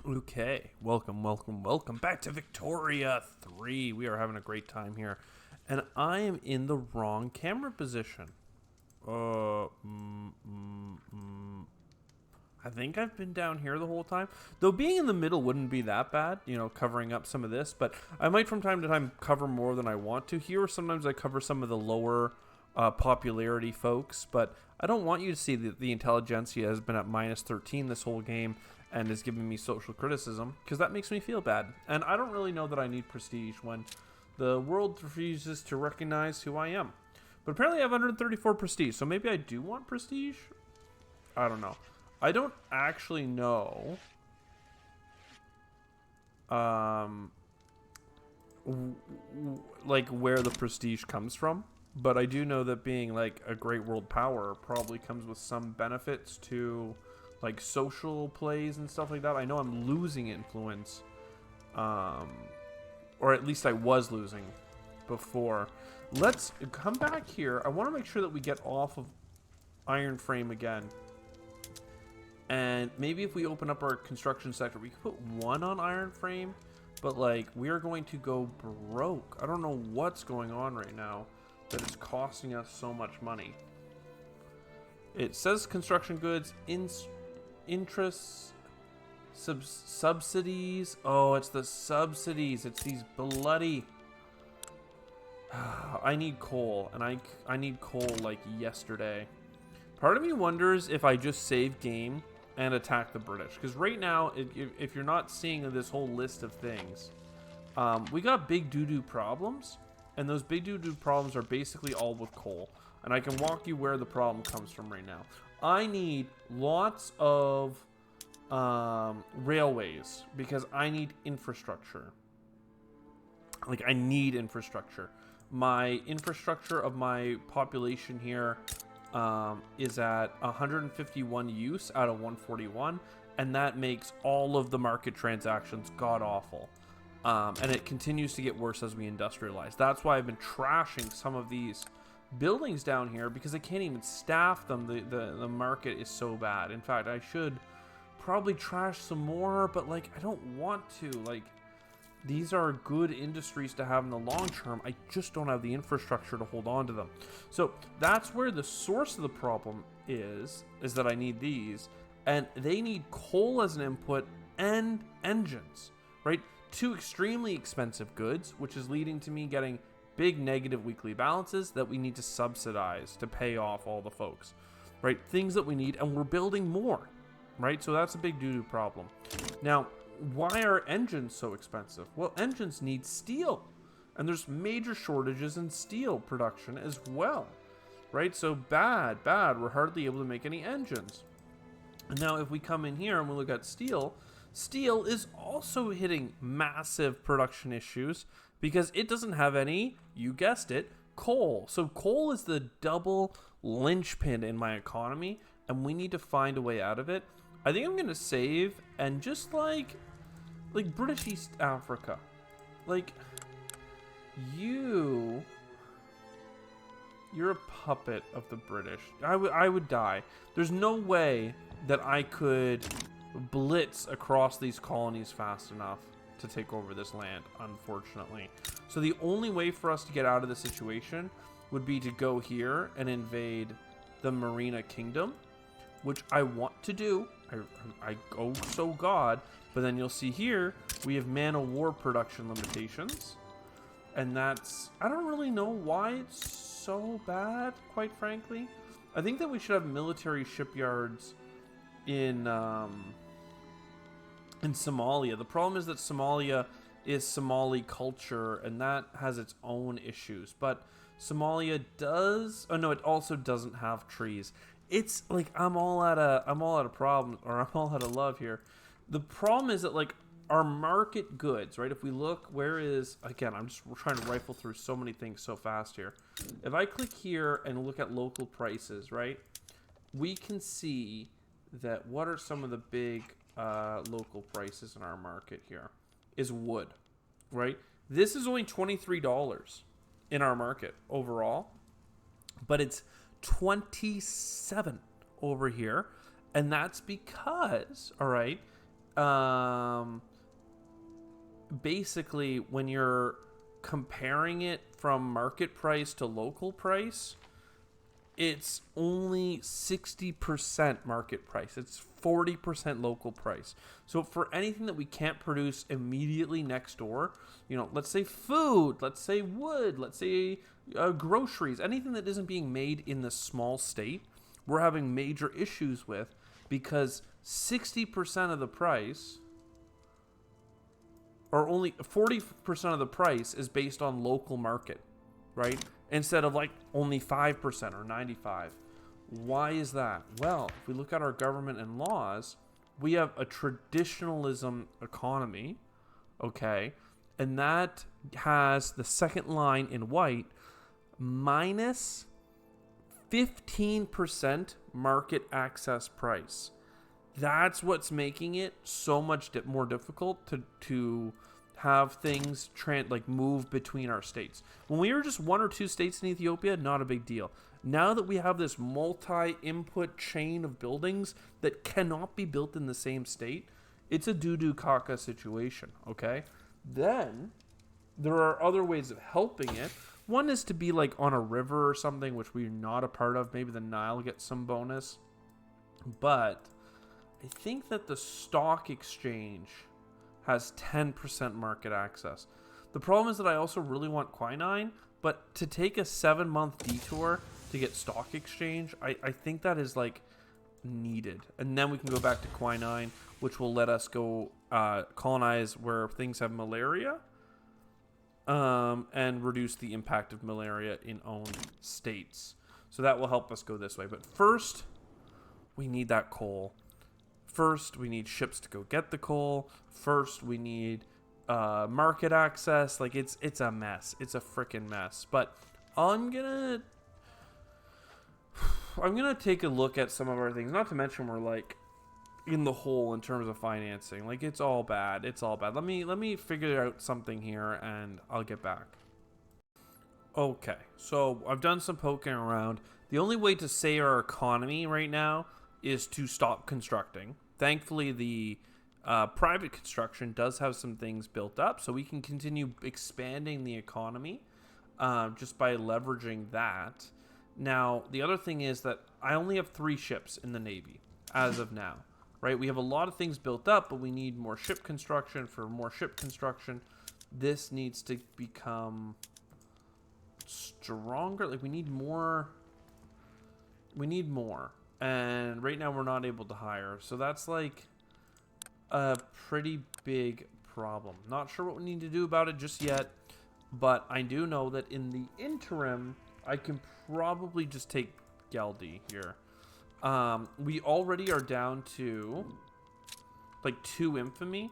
Okay, welcome back to Victoria 3. We are having a great time here. And I am in the wrong camera position. I think I've been down here the whole time. Though being in the middle wouldn't be that bad, covering up some of this. But I might from time to time cover more than I want to here. Sometimes I cover some of the lower popularity folks. But I don't want you to see that the intelligentsia has been at minus 13 this whole game and is giving me social criticism, because that makes me feel bad. And I don't really know that I need prestige when the world refuses to recognize who I am. But apparently I have 134 prestige, so maybe I do want prestige? I don't know. I don't actually know like where the prestige comes from, but I do know that being like a great world power probably comes with some benefits to like social plays and stuff like that. I know I'm losing influence, or at least I was losing before. Let's come back here. I want to make sure that we get off of Iron Frame again. And maybe if we open up our construction sector, we could put one on Iron Frame, but like we are going to go broke. I don't know what's going on right now that is costing us so much money. It says construction goods, interests, subsidies. Oh, it's the subsidies. It's these bloody... I need coal, and I need coal like yesterday. Part of me wonders if I just save game and attack the British, because right now, if you're not seeing this whole list of things, we got big doo-doo problems, and those big doo-doo problems are basically all with coal. And I can walk you where the problem comes from right now. I need lots of railways because I need infrastructure. Like, I need infrastructure. My infrastructure of my population here is at 151 use out of 141, and that makes all of the market transactions god-awful. And it continues to get worse as we industrialize. That's why I've been trashing some of these buildings down here, because I can't even staff them. The market is so bad. In fact, I should probably trash some more, but like I don't want to. Like, these are good industries to have in the long term. I just don't have the infrastructure to hold on to them. So that's where the source of the problem is that I need these, and they need coal as an input and engines, right? Two extremely expensive goods, which is leading to me getting big negative weekly balances that we need to subsidize to pay off all the folks, right? Things that we need, and we're building more, right? So that's a big doo-doo problem. Now, why are engines so expensive? Well, engines need steel, and there's major shortages in steel production as well, right? So bad. We're hardly able to make any engines. And now if we come in here and we look at steel is also hitting massive production issues because it doesn't have any, you guessed it, coal. So coal is the double linchpin in my economy, and we need to find a way out of it. I think I'm going to save and just like British East Africa. Like, you're a puppet of the British. I would die. There's no way that I could blitz across these colonies fast enough to take over this land, unfortunately. So the only way for us to get out of the situation would be to go here and invade the Marina Kingdom, which I want to do. I go so god, but then you'll see here we have man of war production limitations, and that's, I don't really know why it's so bad, quite frankly. I think that we should have military shipyards in Somalia. The problem is that Somalia is Somali culture, and that has its own issues. But Somalia does, oh no, it also doesn't have trees. It's like I'm all out of problem, or I'm all out of love here. The problem is that like our market goods, right? If we look, where is, again, we're trying to rifle through so many things so fast here. If I click here and look at local prices, right, we can see that what are some of the big local prices in our market here is wood, right? This is only $23 in our market overall, but it's 27 over here, and that's because, all right, basically when you're comparing it from market price to local price, it's only 60% market price. It's 40% local price. So for anything that we can't produce immediately next door, you know, let's say food, let's say wood, let's say groceries, anything that isn't being made in the small state, we're having major issues with, because 60% of the price, or only 40% of the price, is based on local market, right? Instead of like only 5% or 95. Why is that? Well, if we look at our government and laws, we have a traditionalism economy, okay? And that has the second line in white, minus 15% market access price. That's what's making it so much more difficult to have things move between our states. When we were just one or two states in Ethiopia, not a big deal. Now that we have this multi-input chain of buildings that cannot be built in the same state, it's a doo-doo caca situation, okay? Then there are other ways of helping it. One is to be like on a river or something, which we're not a part of. Maybe the Nile gets some bonus. But I think that the stock exchange has 10% market access. The problem is that I also really want quinine, but to take a 7-month detour to get stock exchange, I think that is like needed. And then we can go back to quinine, which will let us go colonize where things have malaria, and reduce the impact of malaria in owned states. So that will help us go this way. But first, we need that coal. First, we need ships to go get the coal. First, we need market access. Like, it's a mess. It's a freaking mess. But I'm gonna take a look at some of our things. Not to mention we're like in the hole in terms of financing. Like, it's all bad. It's all bad. Let me figure out something here, and I'll get back. Okay, so I've done some poking around. The only way to save our economy right now is to stop constructing. Thankfully, the private construction does have some things built up, so we can continue expanding the economy just by leveraging that. Now, the other thing is that I only have 3 ships in the Navy as of now, right? We have a lot of things built up, but we need more ship construction. For more ship construction, this needs to become stronger. Like, we need more. And right now we're not able to hire. So that's like a pretty big problem. Not sure what we need to do about it just yet. But I do know that in the interim, I can probably just take Geldi here. We already are down to like 2 infamy.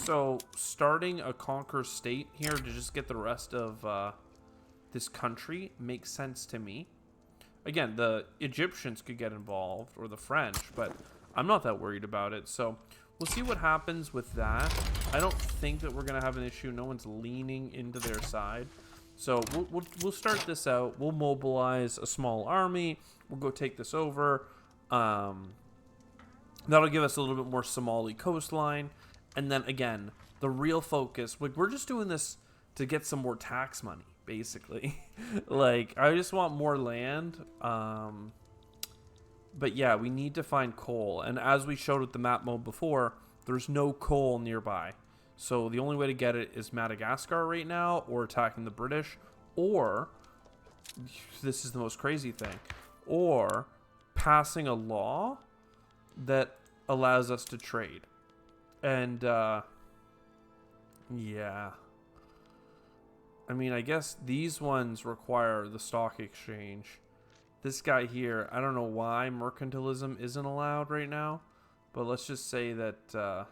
So starting a conquer state here to just get the rest of this country makes sense to me. Again, the Egyptians could get involved, or the French, but I'm not that worried about it. So we'll see what happens with that. I don't think that we're going to have an issue. No one's leaning into their side. So we'll start this out. We'll mobilize a small army. We'll go take this over. That'll give us a little bit more Somali coastline. And then, again, the real focus. Like, we're just doing this to get some more tax money, basically. Like, I just want more land. But yeah, we need to find coal. And as we showed with the map mode before, there's no coal nearby. So the only way to get it is Madagascar right now, or attacking the British, or, this is the most crazy thing, or passing a law that allows us to trade. And, yeah. I mean, I guess these ones require the stock exchange. This guy here, I don't know why mercantilism isn't allowed right now, but let's just say that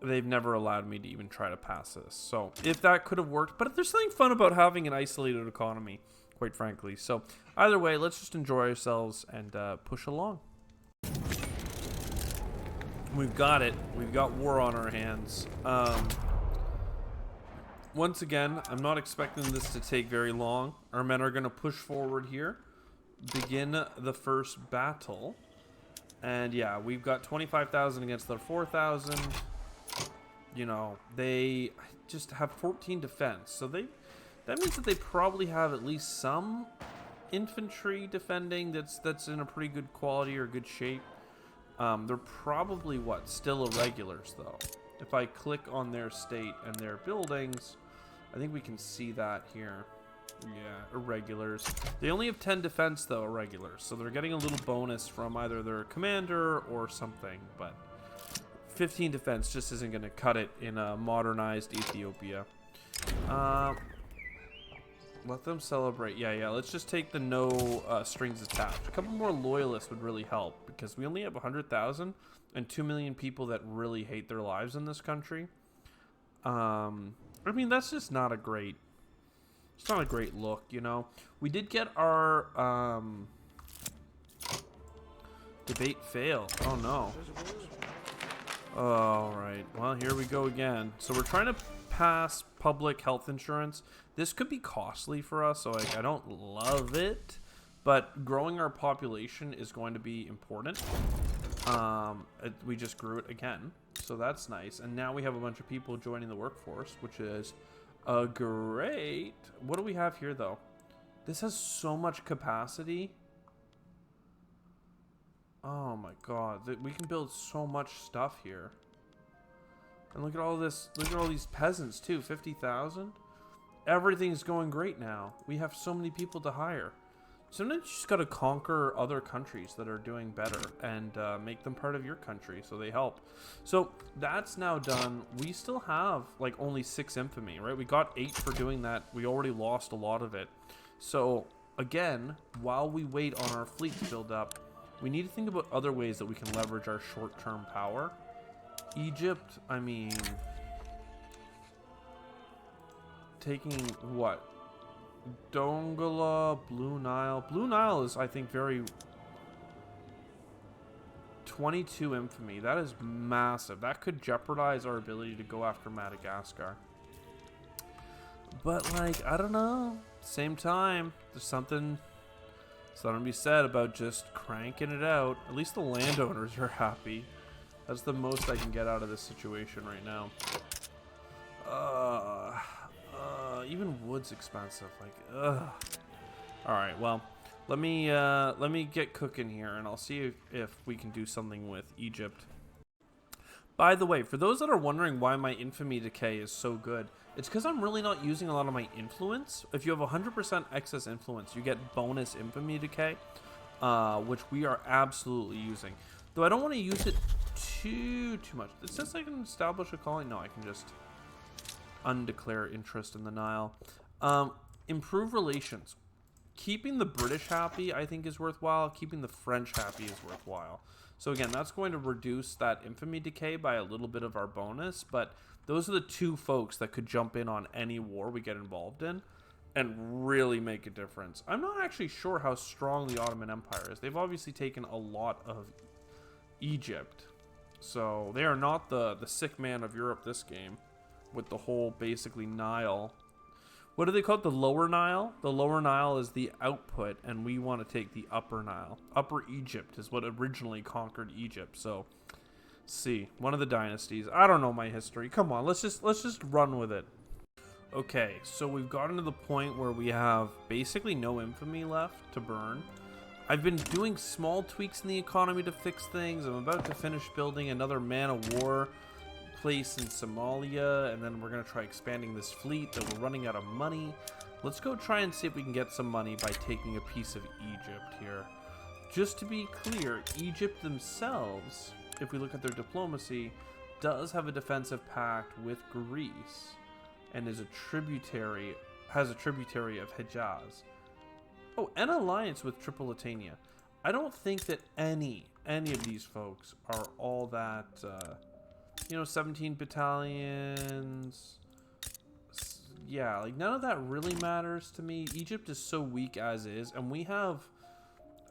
they've never allowed me to even try to pass this. So if that could have worked, but there's something fun about having an isolated economy, quite frankly. So either way, let's just enjoy ourselves and push along. We've got it. We've got war on our hands. Once again, I'm not expecting this to take very long. Our men are going to push forward here, begin the first battle, And yeah, we've got 25,000 against their 4,000. You know, they just have 14 defense. So that means that they probably have at least some infantry defending that's in a pretty good quality or good shape. They're probably still irregulars though. If I click on their state and their buildings, I think we can see that here. Yeah, irregulars. They only have 10 defense though, irregulars. So they're getting a little bonus from either their commander or something, but 15 defense just isn't going to cut it in a modernized Ethiopia. Let them celebrate. Yeah, let's just take the no strings attached. A couple more loyalists would really help, because we only have 100,000 and 2 million people that really hate their lives in this country. I mean, that's just not a great... It's not a great look, you know. We did get our debate fail. Oh, no. All right. Well, here we go again. So we're trying to pass public health insurance. This could be costly for us, so like, I don't love it, but growing our population is going to be important. We just grew it again, so that's nice. And now we have a bunch of people joining the workforce, which is great. What do we have here, though? This has so much capacity. Oh my god, we can build so much stuff here. And look at all this, look at all these peasants too, 50,000. Everything's going great now. We have so many people to hire. Sometimes you just gotta conquer other countries that are doing better and make them part of your country so they help. So that's now done. We still have like only 6 infamy, right? We got 8 for doing that. We already lost a lot of it. So again, while we wait on our fleet to build up, we need to think about other ways that we can leverage our short-term power. Egypt, I mean, taking what? Dongola, Blue Nile. Blue Nile is, I think, very... 22 infamy. That is massive. That could jeopardize our ability to go after Madagascar. But, like, I don't know. Same time, there's something to be said about just cranking it out. At least the landowners are happy. That's the most I can get out of this situation right now. Even wood's expensive. Like, ugh. All right, well, let me get cooking here, and I'll see if we can do something with Egypt. By the way, for those that are wondering why my infamy decay is so good, it's because I'm really not using a lot of my influence. If you have 100% excess influence, you get bonus infamy decay, which we are absolutely using. Though I don't want to use it too much. It says I can establish a colony. No, I can just undeclare interest in the Nile. Improve relations. Keeping the British happy, I think, is worthwhile. Keeping the French happy is worthwhile. So again, that's going to reduce that infamy decay by a little bit of our bonus, but those are the 2 folks that could jump in on any war we get involved in and really make a difference. I'm not actually sure how strong the Ottoman Empire is. They've obviously taken a lot of Egypt, so they are not the sick man of Europe this game with the whole basically Nile. What do they call it? The Lower Nile? The Lower Nile is the output, and we want to take the Upper Nile. Upper Egypt is what originally conquered Egypt. So, see, one of the dynasties. I don't know my history. Come on, let's just run with it. Okay, so we've gotten to the point where we have basically no infamy left to burn. I've been doing small tweaks in the economy to fix things. I'm about to finish building another man-of-war place in Somalia, and then we're going to try expanding this fleet, though we're running out of money. Let's go try and see if we can get some money by taking a piece of Egypt here. Just to be clear, Egypt themselves, if we look at their diplomacy, does have a defensive pact with Greece and is a tributary, has a tributary of Hejaz. Oh, an alliance with Tripolitania. I don't think that any of these folks are all that, you know, 17 battalions. Yeah, like none of that really matters to me. Egypt is so weak as is, and we have,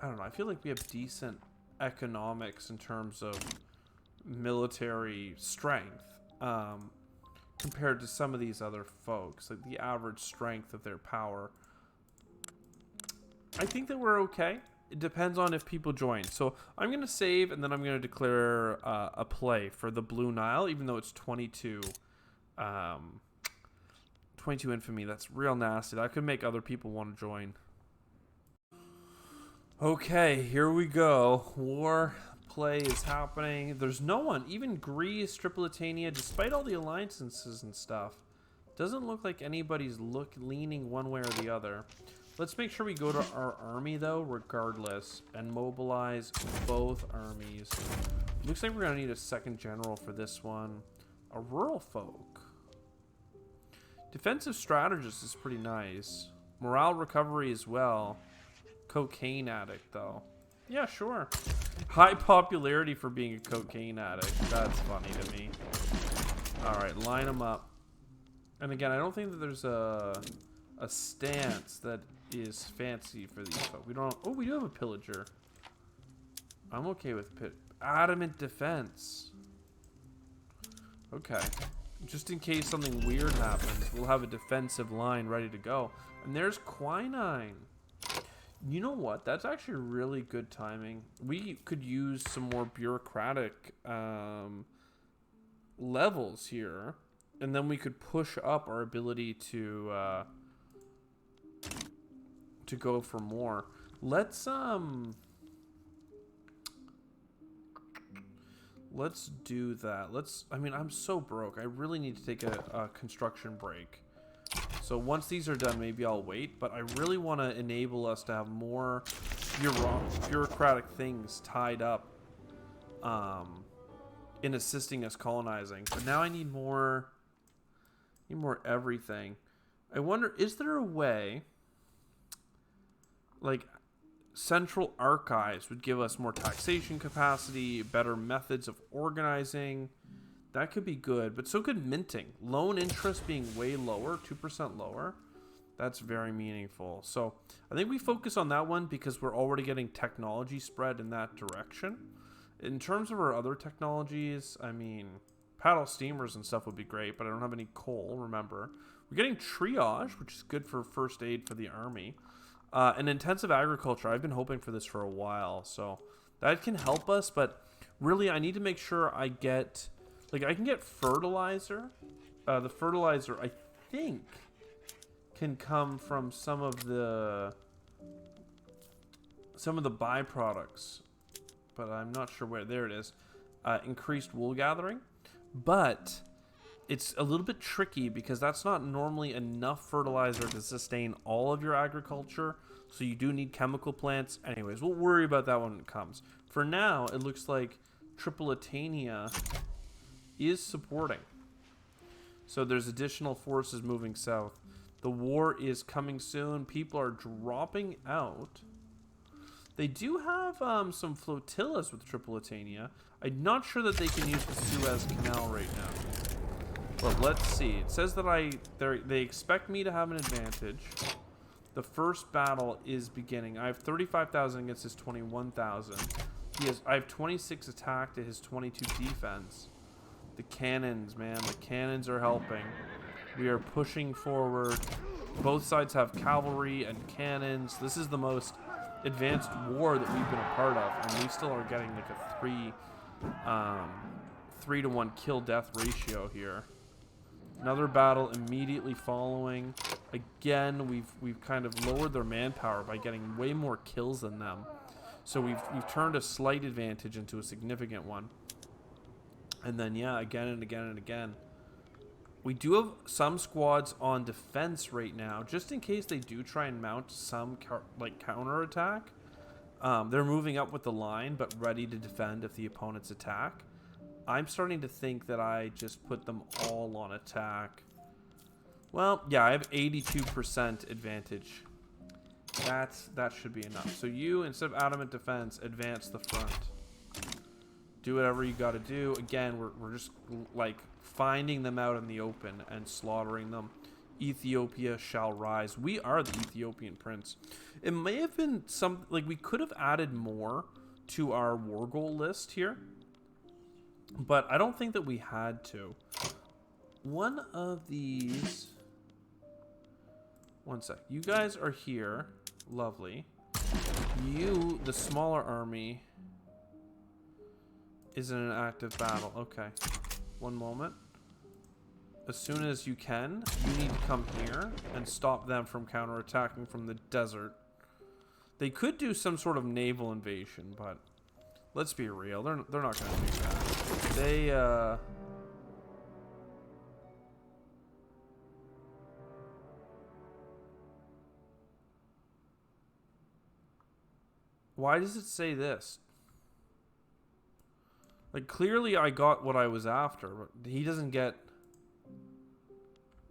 I don't know, I feel like we have decent economics in terms of military strength compared to some of these other folks. Like the average strength of their power, I think that we're okay. it depends on if people join. So I'm going to save, and then I'm going to declare a play for the Blue Nile, even though it's 22 infamy. That's real nasty. That could make other people want to join. Okay, here we go. War play is happening. There's no one. Even Greece, Tripolitania, despite all the alliances and stuff, doesn't look like anybody's leaning one way or the other. Let's make sure we go to our army, though, regardless, and mobilize both armies. Looks like we're going to need a second general for this one. A rural folk. Defensive strategist is pretty nice. Morale recovery as well. Cocaine addict, though. Yeah, sure. High popularity for being a cocaine addict. That's funny to me. Alright, line them up. And again, I don't think that there's a stance that is fancy for these folks. We don't. Oh, we do have a pillager. I'm okay with adamant defense. Okay. Just in case something weird happens, we'll have a defensive line ready to go. And there's quinine. You know what? That's actually really good timing. We could use some more bureaucratic levels here, and then we could push up our ability to go for more. Let's do that. I mean, I'm so broke. I really need to take a construction break. So once these are done, maybe I'll wait. But I really want to enable us to have more bureaucratic things tied up in assisting us colonizing. But now I need more everything. I wonder, is there a way, like, central archives would give us more taxation capacity, better methods of organizing? That could be good, but so could minting. Loan interest being way lower, 2% lower. That's very meaningful. So I think we focus on that one because we're already getting technology spread in that direction. In terms of our other technologies, I mean, paddle steamers and stuff would be great, but I don't have any coal, remember. We're getting triage, which is good for first aid for the army. And intensive agriculture, I've been hoping for this for a while, so that can help us, but really I need to make sure I get... Like, I can get fertilizer. The fertilizer, I think, can come from some of the byproducts. But I'm not sure where. There it is. Increased wool gathering. But it's a little bit tricky because that's not normally enough fertilizer to sustain all of your agriculture. So you do need chemical plants. Anyways, we'll worry about that when it comes. For now, it looks like Tripolitania is supporting. So there's additional forces moving south. The war is coming soon. People are dropping out. They do have some flotillas with Tripolitania. I'm not sure that they can use the Suez Canal right now. But let's see. It says that they expect me to have an advantage. The first battle is beginning. I have 35,000 against his 21,000. I have 26 attack to his 22 defense. The cannons, man. The cannons are helping. We are pushing forward. Both sides have cavalry and cannons. This is the most advanced war that we've been a part of, and we still are getting like a 3-to-1 kill-death ratio here. Another battle immediately following. Again, we've kind of lowered their manpower by getting way more kills than them. So we've turned a slight advantage into a significant one. And then, yeah, again and again and again. We do have some squads on defense right now, just in case they do try and mount some counterattack. They're moving up with the line, but ready to defend if the opponents attack. I'm starting to think that I just put them all on attack. Well, yeah, I have 82% advantage. That should be enough. So you, instead of adamant defense, advance the front. Do whatever you got to do. Again, we're just like finding them out in the open and slaughtering them. Ethiopia shall rise. We are the Ethiopian prince. It may have been some, like, we could have added more to our war goal list here, but I don't think that we had to. One of these, one sec. You guys are here. Lovely. You, the smaller army, is in an active battle. Okay. One moment. As soon as you can, you need to come here and stop them from counterattacking from the desert. They could do some sort of naval invasion, but let's be real. They're not going to do that. They, why does it say this? Like, clearly I got what I was after, but he doesn't get...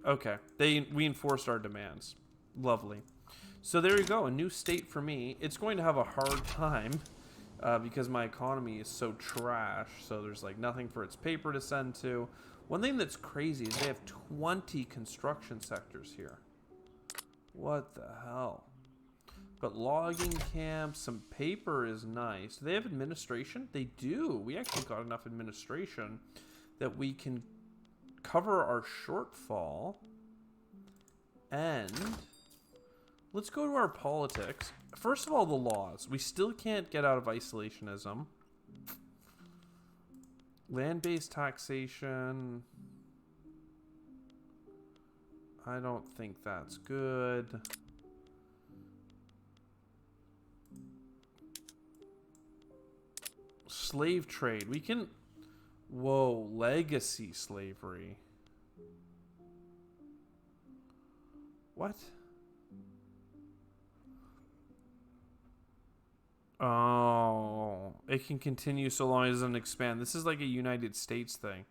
Okay. We enforced our demands. Lovely. So there you go. A new state for me. It's going to have a hard time because my economy is so trash. So there's, like, nothing for its paper to send to. One thing that's crazy is they have 20 construction sectors here. What the hell? But logging camps, some paper is nice. Do they have administration? They do. We actually got enough administration that we can cover our shortfall. And let's go to our politics. First of all, the laws. We still can't get out of isolationism. Land-based taxation. I don't think that's good. Slave trade. We can... Whoa, legacy slavery. What? Oh, it can continue so long as it doesn't expand. This is like a United States thing.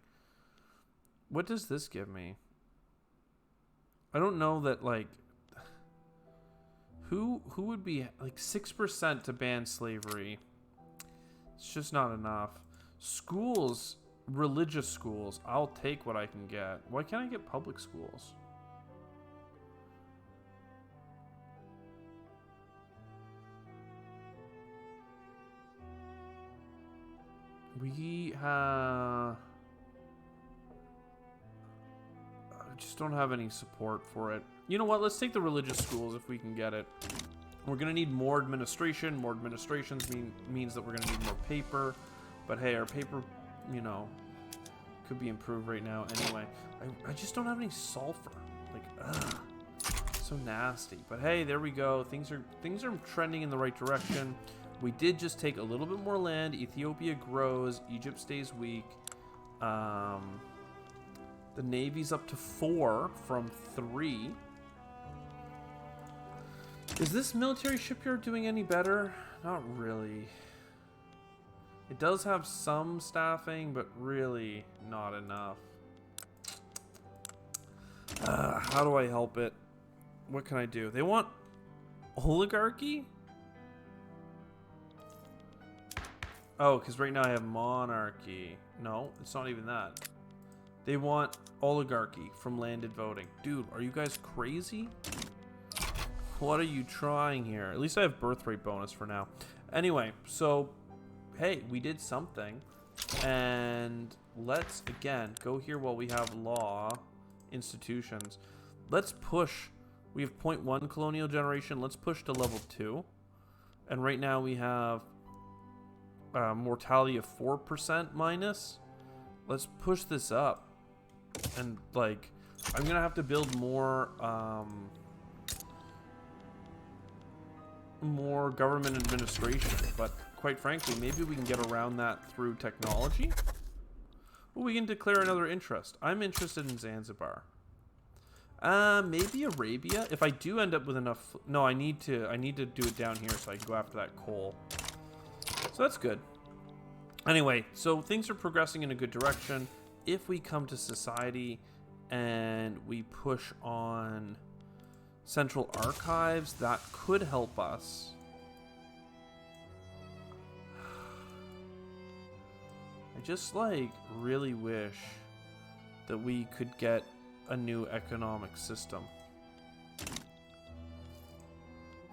What does this give me? I don't know that, like... Who would be... Like, 6% to ban slavery. It's just not enough. Schools, religious schools, I'll take what I can get. Why can't I get public schools? We have... I just don't have any support for it. You know what? Let's take the religious schools if we can get it. We're going to need more administration. More administrations means that we're going to need more paper. But hey, our paper, you know, could be improved right now. Anyway, I just don't have any sulfur. Like, ugh. So nasty. But hey, there we go. Things are trending in the right direction. We did just take a little bit more land. Ethiopia grows. Egypt stays weak. The Navy's up to 4 from 3. Is this military shipyard doing any better? Not really. It does have some staffing, but really not enough. How do I help it? What can I do? They want oligarchy? Oh, because right now I have monarchy. No, it's not even that. They want oligarchy from landed voting. Dude, are you guys crazy? What are you trying here? At least I have birth rate bonus for now. Anyway, so, hey, we did something. And let's, again, go here while we have law institutions. Let's push. We have 0.1 colonial generation. Let's push to level 2. And right now we have mortality of 4% minus. Let's push this up. And, like, I'm going to have to build more... more government administration, but quite frankly, maybe we can get around that through technology. Well, we can declare another interest. I'm interested in Zanzibar. Maybe Arabia. If I do end up with enough, no, I need to do it down here so I can go after that coal. So that's good. Anyway, so things are progressing in a good direction. If we come to society and we push on Central Archives, that could help us. I just, like, really wish that we could get a new economic system.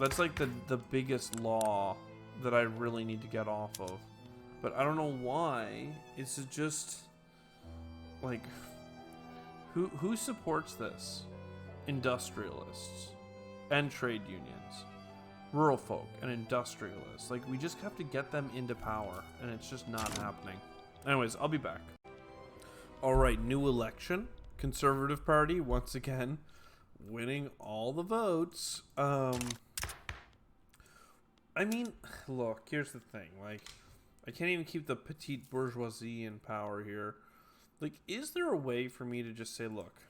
That's, like, the biggest law that I really need to get off of. But I don't know why. It's just, like, who supports this? Industrialists and trade unions. rural folk and industrialists. Like, we just have to get them into power, and it's just not happening. Anyways, I'll be back. All right, new election. Conservative Party, once again, winning all the votes. I mean, look, here's the thing. Like, I can't even keep the petite bourgeoisie in power here. Like, is there a way for me to just say, look,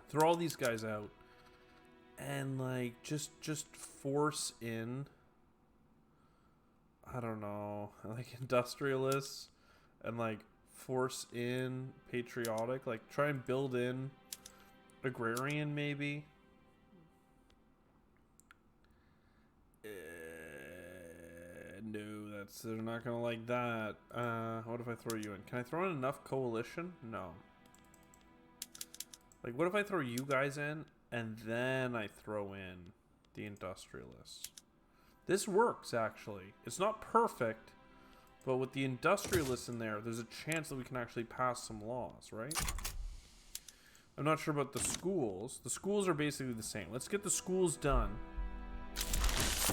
throw all these guys out and, like, just force in, I don't know, like, industrialists and, like, force in patriotic, like, try and build in agrarian, maybe? No, they're not gonna like that. What if I throw you in? Can I throw in enough coalition? No. Like, what if I throw you guys in and then I throw in the industrialists? This works, actually. It's not perfect, but with the industrialists in there, there's a chance that we can actually pass some laws, right? I'm not sure about the schools. The schools are basically the same. Let's get the schools done,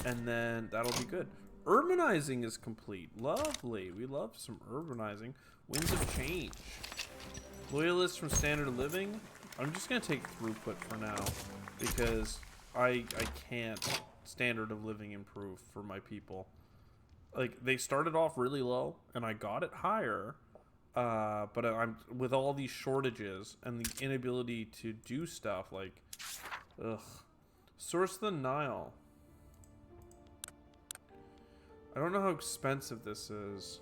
and then that'll be good. Urbanizing is complete. Lovely. We love some urbanizing. Winds of change. Loyalists from standard of living. I'm just going to take throughput for now, because I can't standard of living improve for my people. Like, they started off really low, and I got it higher, but I'm with all these shortages and the inability to do stuff, like, ugh. Source of the Nile. I don't know how expensive this is.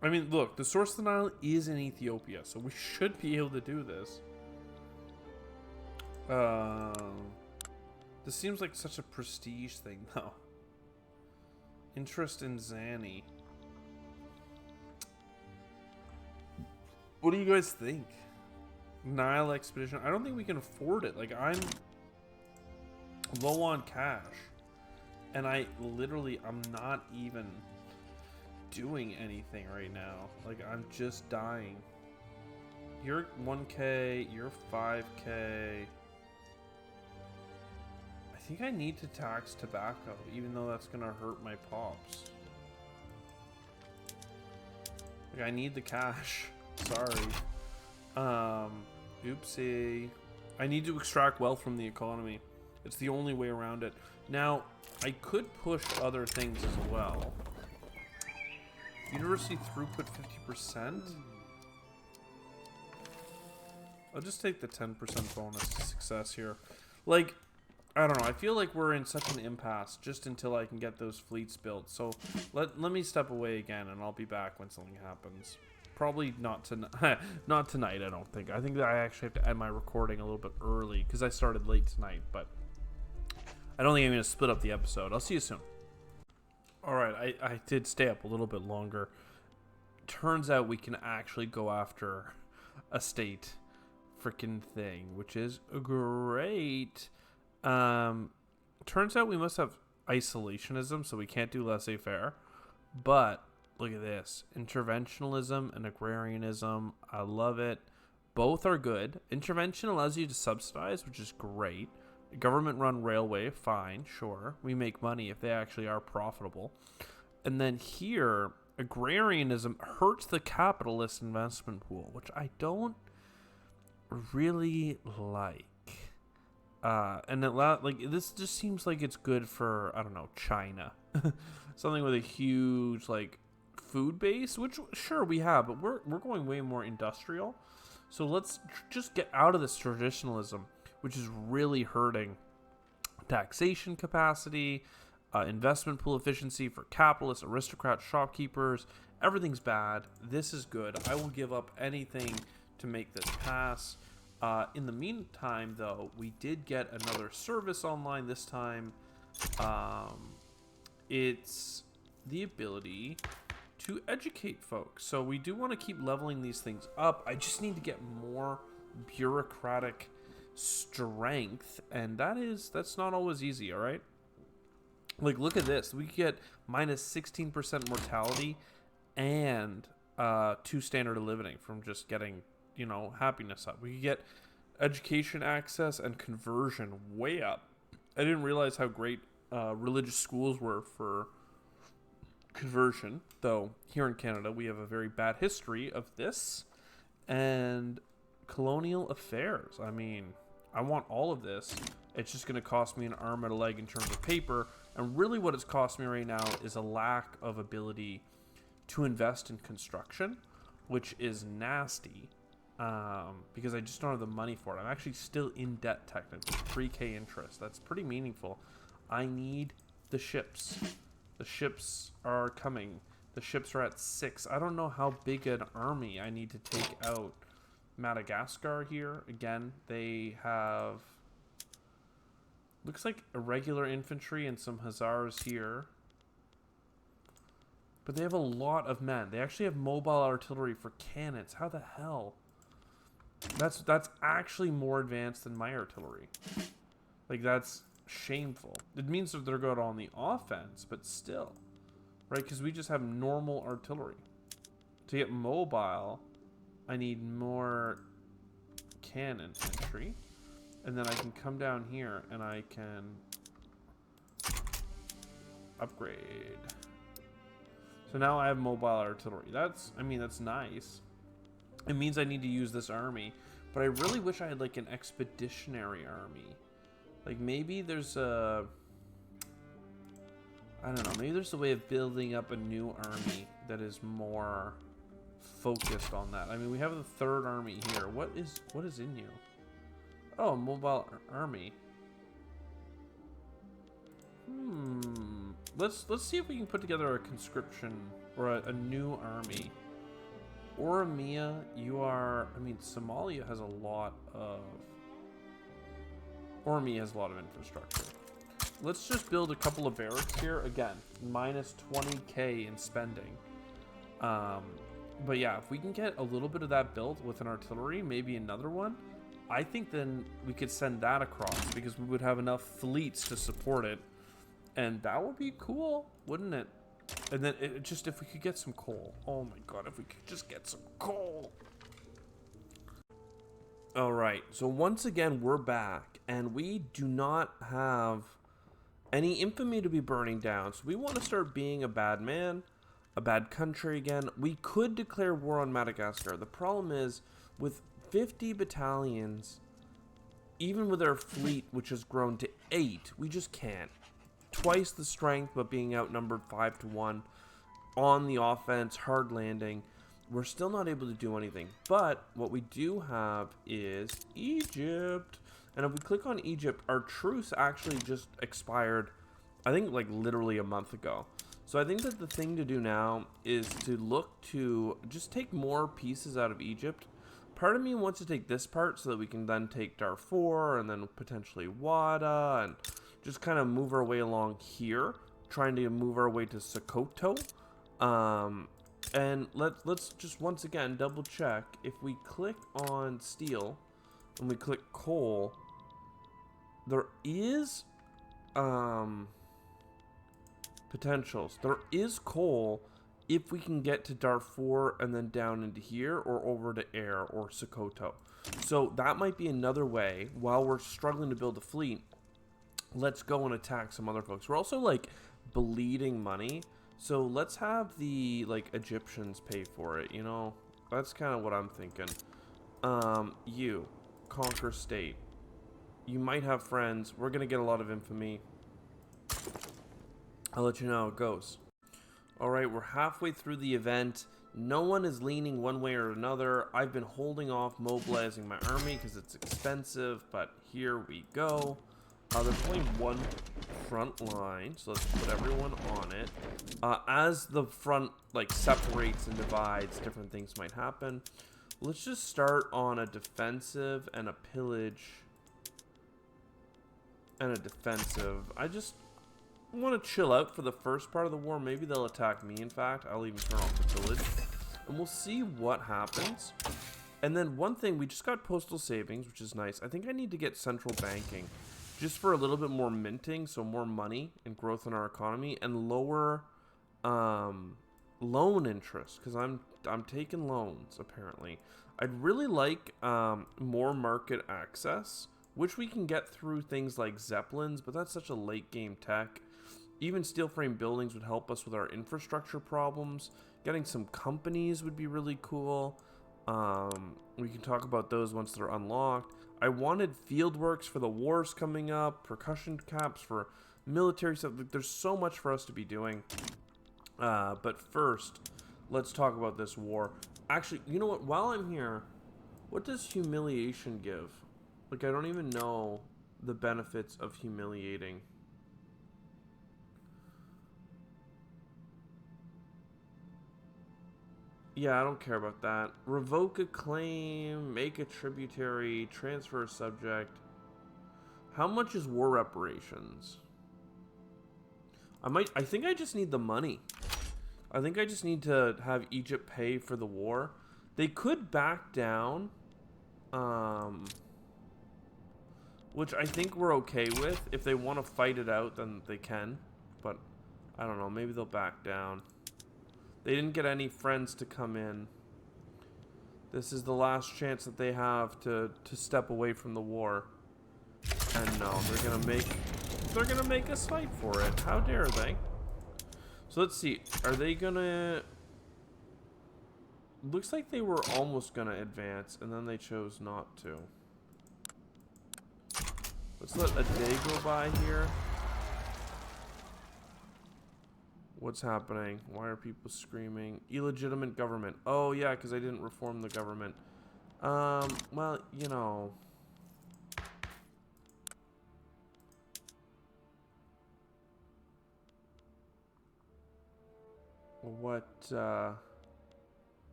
I mean, look, the source of the Nile is in Ethiopia, so we should be able to do this. This seems like such a prestige thing, though. Interest in Zani. What do you guys think? Nile expedition. I don't think we can afford it. Like, I'm low on cash, and I'm not even doing anything right now. Like, I'm just dying. You're 1k, you're 5k. I think I need to tax tobacco, even though that's gonna hurt my pops. Like, I need the cash. Sorry. Oopsie. I need to extract wealth from the economy. It's the only way around it. Now, I could push other things as well. University throughput 50%. I'll just take the 10% bonus to success here. Like, I don't know. I feel like we're in such an impasse just until I can get those fleets built. So let me step away again, and I'll be back when something happens. Probably not tonight. Not tonight, I don't think. I think that I actually have to end my recording a little bit early because I started late tonight. But I don't think I'm going to split up the episode. I'll see you soon. All right, I did stay up a little bit longer. Turns out we can actually go after a state freaking thing, which is great. Turns out we must have isolationism, so we can't do laissez-faire. But look at this. Interventionalism and agrarianism. I love it. Both are good. Intervention allows you to subsidize, which is great. Government-run railway, fine, sure. We make money if they actually are profitable. And then here, agrarianism hurts the capitalist investment pool, which I don't really like. And this just seems like it's good for, I don't know, China. Something with a huge, like, food base, which, sure, we have, but we're going way more industrial. So let's just get out of this traditionalism, which is really hurting taxation capacity, investment pool efficiency for capitalists, aristocrats, shopkeepers. Everything's bad. This is good. I will give up anything to make this pass. In the meantime, though, we did get another service online this time. It's the ability to educate folks. So we do want to keep leveling these things up. I just need to get more bureaucratic strength, and that's not always easy. All right, like, look at this. We get minus 16% mortality and 2 standard of living from just getting, you know, happiness up. We could get education access and conversion way up. I didn't realize how great religious schools were for conversion, though here in Canada we have a very bad history of this. And colonial affairs. I mean, I want all of this. It's just going to cost me an arm and a leg in terms of paper. And really what it's cost me right now is a lack of ability to invest in construction, which is nasty because I just don't have the money for it. I'm actually still in debt technically, 3K interest. That's pretty meaningful. I need the ships. The ships are coming. The ships are at 6. I don't know how big an army I need to take out. Madagascar here. Again, they have... looks like irregular infantry and some hussars here. But they have a lot of men. They actually have mobile artillery for cannons. How the hell? That's actually more advanced than my artillery. Like, that's shameful. It means that they're good on the offense, but still. Right? Because we just have normal artillery. To get mobile, I need more cannon entry. And then I can come down here and I can upgrade. So now I have mobile artillery. That's nice. It means I need to use this army. But I really wish I had like an expeditionary army. Like maybe there's a... I don't know. Maybe there's a way of building up a new army that is more focused on that. I mean, we have the 3rd army here. What is in you? Oh, mobile army. Let's see if we can put together a conscription or a new army. Oromia, you are... I mean, Somalia has a lot of... Oromia has a lot of infrastructure. Let's just build a couple of barracks here. Again, minus 20k in spending. But yeah, if we can get a little bit of that built with an artillery, maybe another one, I think then we could send that across because we would have enough fleets to support it. And that would be cool, wouldn't it? And then it just, if we could get some coal. Oh my god, if we could just get some coal. Alright, so once again, we're back. And we do not have any infamy to be burning down. So we want to start being a bad man, a bad country again. We could declare war on Madagascar. The problem is, with 50 battalions, even with our fleet, which has grown to 8, we just can't. Twice the strength, but being outnumbered 5-1 on the offense, hard landing, we're still not able to do anything. But what we do have is Egypt. And if we click on Egypt, our truce actually just expired, I think like literally a month ago. So I think that the thing to do now is to look to just take more pieces out of Egypt. Part of me wants to take this part so that we can then take Darfur and then potentially Wada and just kind of move our way along here, trying to move our way to Sokoto. And let's just once again double check. If we click on steel and we click coal, there is potentials. There is coal if we can get to Darfur and then down into here or over to Air or Sokoto. So that might be another way. While we're struggling to build a fleet, let's go and attack some other folks. We're also like bleeding money, so let's have the like Egyptians pay for it, you know. That's kind of what I'm thinking. You conquer state. You might have friends. We're gonna get a lot of infamy. I'll let you know how it goes. Alright, we're halfway through the event. No one is leaning one way or another. I've been holding off mobilizing my army because it's expensive, but here we go. They're playing one front line, so let's put everyone on it. As the front like separates and divides, different things might happen. Let's just start on a defensive and a pillage and a defensive. I just want to chill out for the first part of the war. Maybe they'll attack me, in fact. I'll even turn off the pillage. And we'll see what happens. And then one thing, we just got postal savings, which is nice. I think I need to get central banking. Just for a little bit more minting, so more money and growth in our economy. And lower loan interest, because I'm taking loans apparently. I'd really like more market access, which we can get through things like Zeppelins, but that's such a late game tech. Even steel frame buildings would help us with our infrastructure problems. Getting some companies would be really cool. We can talk about those once they're unlocked. I wanted field works for the wars coming up, percussion caps for military stuff. There's so much for us to be doing. But first, let's talk about this war. Actually, you know what? While I'm here, what does humiliation give? Like, I don't even know the benefits of humiliating. Yeah, I don't care about that. Revoke a claim, make a tributary, transfer a subject. How much is war reparations? I think I just need the money. I think I just need to have Egypt pay for the war. They could back down, which I think we're okay with. If they want to fight it out, then they can. But I don't know, maybe they'll back down. They didn't get any friends to come in. This is the last chance that they have to step away from the war. And no, they're gonna make us fight for it. How dare they? So let's see. Are they gonna? Looks like they were almost gonna advance, and then they chose not to. Let's let a day go by here. What's happening? Why are people screaming? Illegitimate government. Oh, yeah, because I didn't reform the government. Well, you know. What,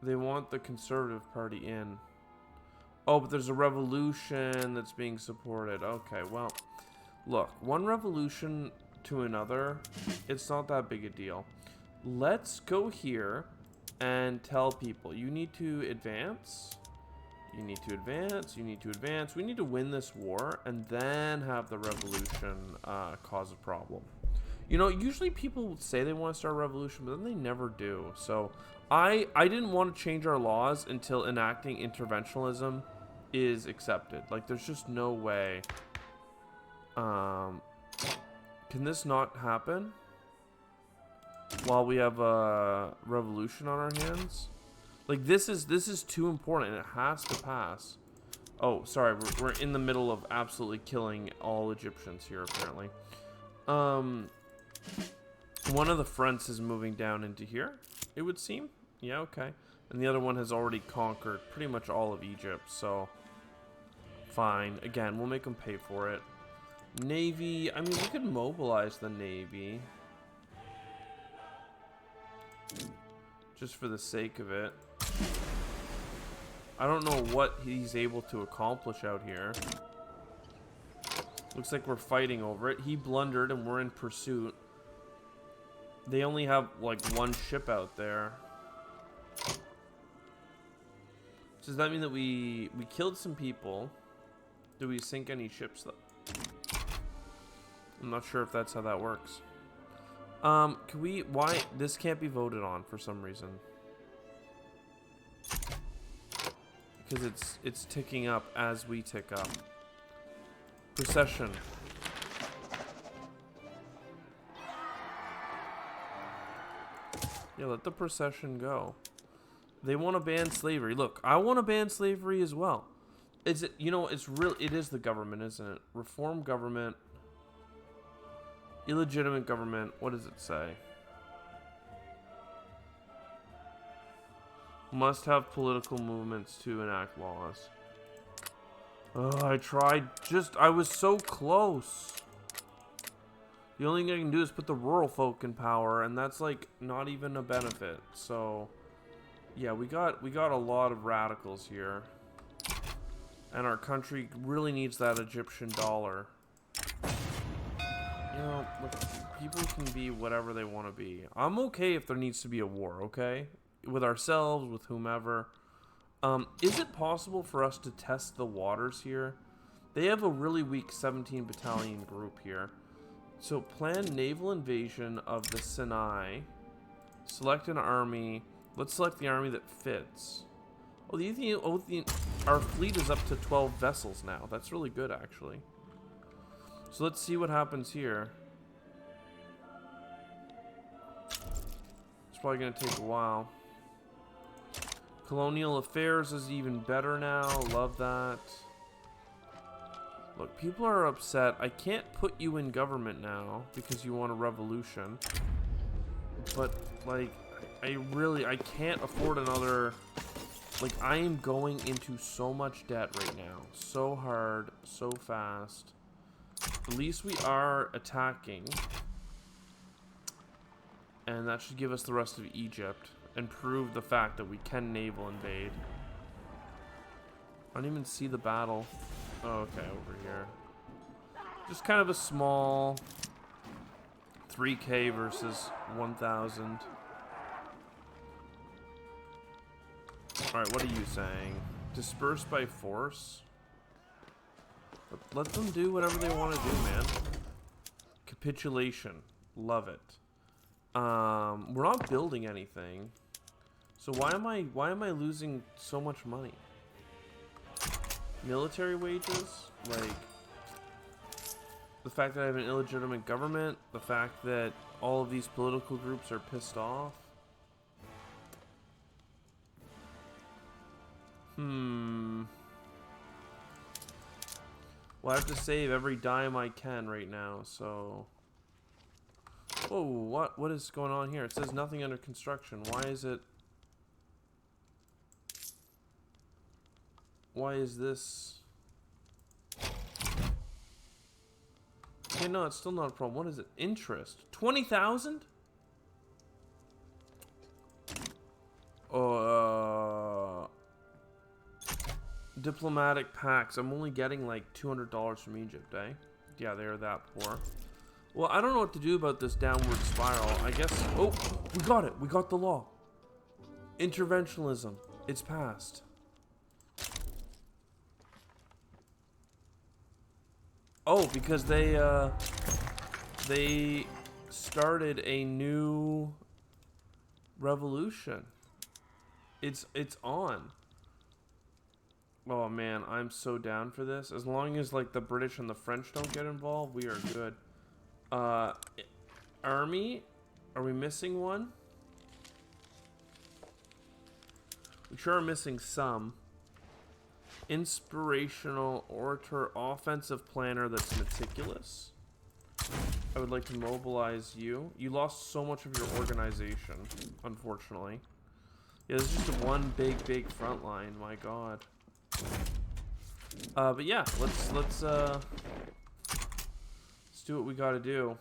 they want the Conservative Party in. Oh, but there's a revolution that's being supported. Okay, well. Look, one revolution to another, it's not that big a deal. Let's go here and tell people, you need to advance, you need to advance, you need to advance. We need to win this war and then have the revolution cause a problem. You know, usually people say they want to start a revolution, but then they never do. So I didn't want to change our laws until enacting interventionism is accepted. Like, there's just no way. Can this not happen while we have a revolution on our hands? Like, this is too important. It has to pass. Oh, sorry, we're in the middle of absolutely killing all Egyptians here, apparently. One of the fronts is moving down into here, it would seem. Yeah, okay. And the other one has already conquered pretty much all of Egypt, so fine. Again, we'll make them pay for it. Navy, I mean, we could mobilize the Navy. Just for the sake of it. I don't know what he's able to accomplish out here. Looks like we're fighting over it. He blundered and we're in pursuit. They only have, like, one ship out there. Does that mean that we killed some people? Do we sink any ships, though? I'm not sure if that's how that works. Can we... Why... This can't be voted on for some reason. Because it's ticking up as we tick up. Procession. Yeah, let the procession go. They want to ban slavery. Look, I want to ban slavery as well. Is it... You know, it's real... It is the government, isn't it? Reform government... Illegitimate government. What does it say? Must have political movements to enact laws. Oh, I tried. I was so close. The only thing I can do is put the rural folk in power, and that's like not even a benefit. So, yeah, we got a lot of radicals here, and our country really needs that Egyptian dollar. You know, look, people can be whatever they want to be. I'm okay if there needs to be a war, okay? With ourselves, with whomever. Is it possible for us to test the waters here? They have a really weak 17 battalion group here. So plan naval invasion of the Sinai. Select an army. Let's select the army that fits. Oh, our fleet is up to 12 vessels now. That's really good, actually. So let's see what happens here. It's probably going to take a while. Colonial affairs is even better now. Love that. Look, people are upset. I can't put you in government now because you want a revolution. But, like, I can't afford another... Like, I am going into so much debt right now. So hard, so fast. At least we are attacking. And that should give us the rest of Egypt. And prove the fact that we can naval invade. I don't even see the battle. Oh, okay, over here. Just kind of a small 3K versus 1,000. Alright, what are you saying? Disperse by force? Let them do whatever they want to do, man. Capitulation. Love it. We're not building anything. So why am I losing so much money? Military wages? Like, the fact that I have an illegitimate government? The fact that all of these political groups are pissed off? Well, I have to save every dime I can right now, so... Whoa, what is going on here? It says nothing under construction. Why is it... Why is this... Okay, no, it's still not a problem. What is it? Interest. 20,000? Diplomatic packs. I'm only getting like $200 from Egypt, eh? Yeah, they're that poor. Well, I don't know what to do about this downward spiral. I guess... Oh, we got it. We got the law. Interventionalism. It's passed. Oh, because they started a new revolution. It's on. Oh man, I'm so down for this. As long as like the British and the French don't get involved, we are good. Army? Are we missing one? We sure are missing some. Inspirational orator, offensive planner that's meticulous. I would like to mobilize you. You lost so much of your organization, unfortunately. Yeah, this is just one big front line. My God. But yeah, let's do what we got to do.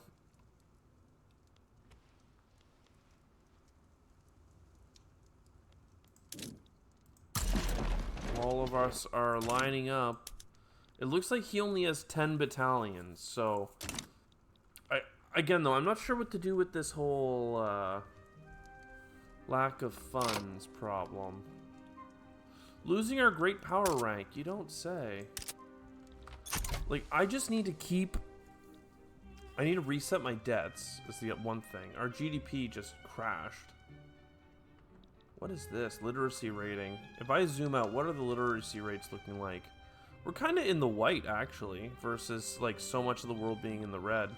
All of us are lining up. It looks like he only has 10 battalions, so... Again, though, I'm not sure what to do with this whole, lack of funds problem. Losing our great power rank, you don't say. Like, I just need to keep... I need to reset my debts, is the one thing. Our GDP just crashed. What is this? Literacy rating. If I zoom out, what are the literacy rates looking like? We're kind of in the white, actually, versus, like, so much of the world being in the red.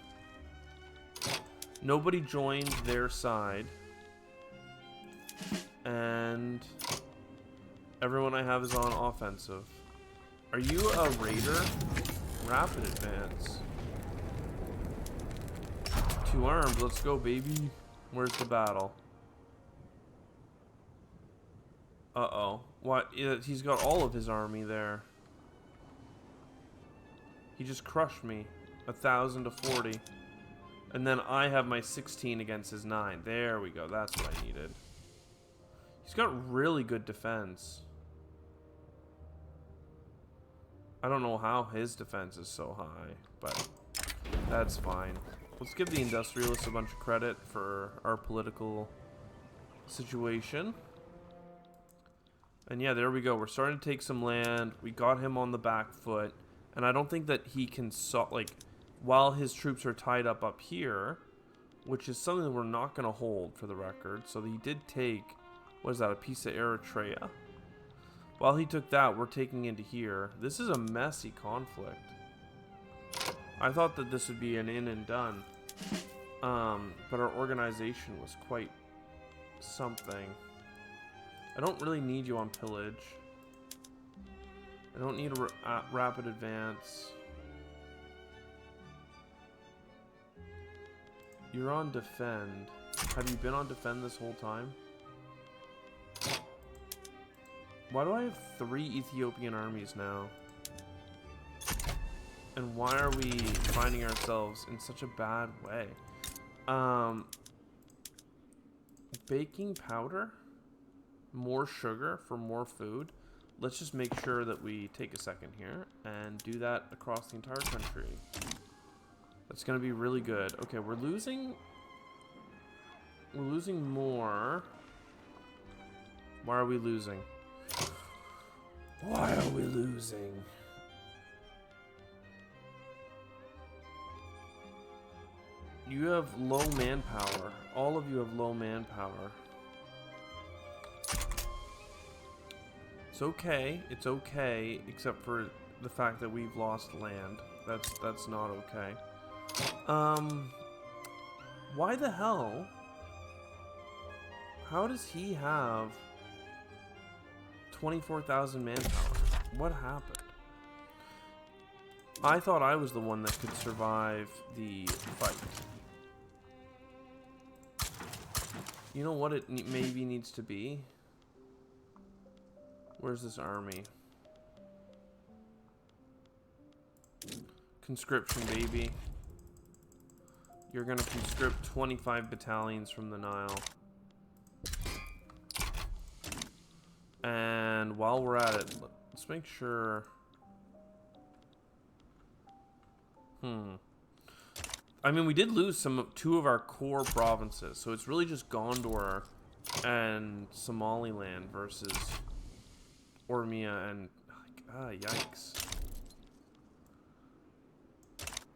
Nobody joined their side. And everyone I have is on offensive. Are you a raider? Rapid advance. 2 arms, let's go, baby. Where's the battle? Uh-oh. What? He's got all of his army there. He just crushed me. 1,000 to 40. And then I have my 16 against his 9. There we go. That's what I needed. He's got really good defense. I don't know how his defense is so high, but that's fine. Let's give the industrialists a bunch of credit for our political situation. And yeah, there we go. We're starting to take some land. We got him on the back foot. And I don't think that he can while his troops are tied up here, which is something that we're not going to hold for the record. So he did take, what is that, a piece of Eritrea? While he took that, we're taking into here. This is a messy conflict. I thought that this would be an in and done. But our organization was quite something. I don't really need you on pillage. I don't need a rapid advance. You're on defend. Have you been on defend this whole time? Why do I have 3 Ethiopian armies now? And why are we finding ourselves in such a bad way? Baking powder? More sugar for more food? Let's just make sure that we take a second here and do that across the entire country. That's going to be really good. Okay, we're losing more. Why are we losing? Why are we losing? You have low manpower. All of you have low manpower. It's okay. It's okay, except for the fact that we've lost land. That's not okay. Why the hell? How does he have 24,000 manpower? What happened? I thought I was the one that could survive the fight. You know what it maybe needs to be? Where's this army? Conscription, baby. You're gonna conscript 25 battalions from the Nile. And while we're at it, let's make sure... I mean, we did lose 2 of our core provinces, so it's really just Gondor and Somaliland versus Ormia and... yikes.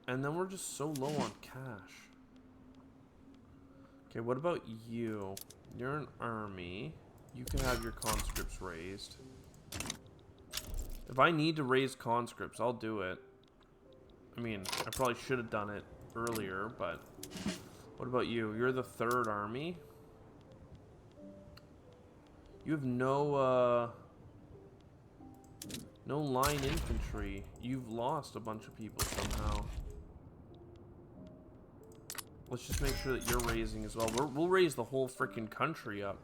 And then we're just so low on cash. Okay, what about you? You're an army. You can have your conscripts raised. If I need to raise conscripts, I'll do it. I mean, I probably should have done it earlier, but... What about you? You're the 3rd army? You have no line infantry. You've lost a bunch of people somehow. Let's just make sure that you're raising as well. We'll raise the whole freaking country up.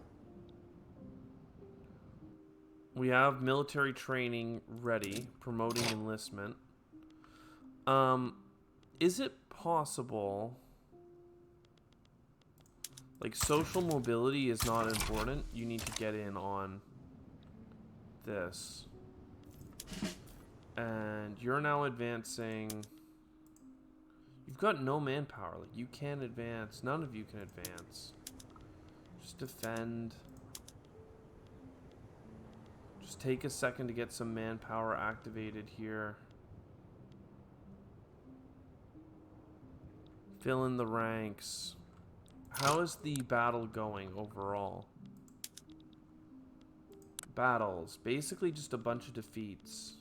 We have military training ready, promoting enlistment. Is it possible... Like, social mobility is not important. You need to get in on this. And you're now advancing... You've got no manpower. Like, you can't advance. None of you can advance. Just defend. Just take a second to get some manpower activated here. Fill in the ranks. How is the battle going overall? Battles. Basically just a bunch of defeats.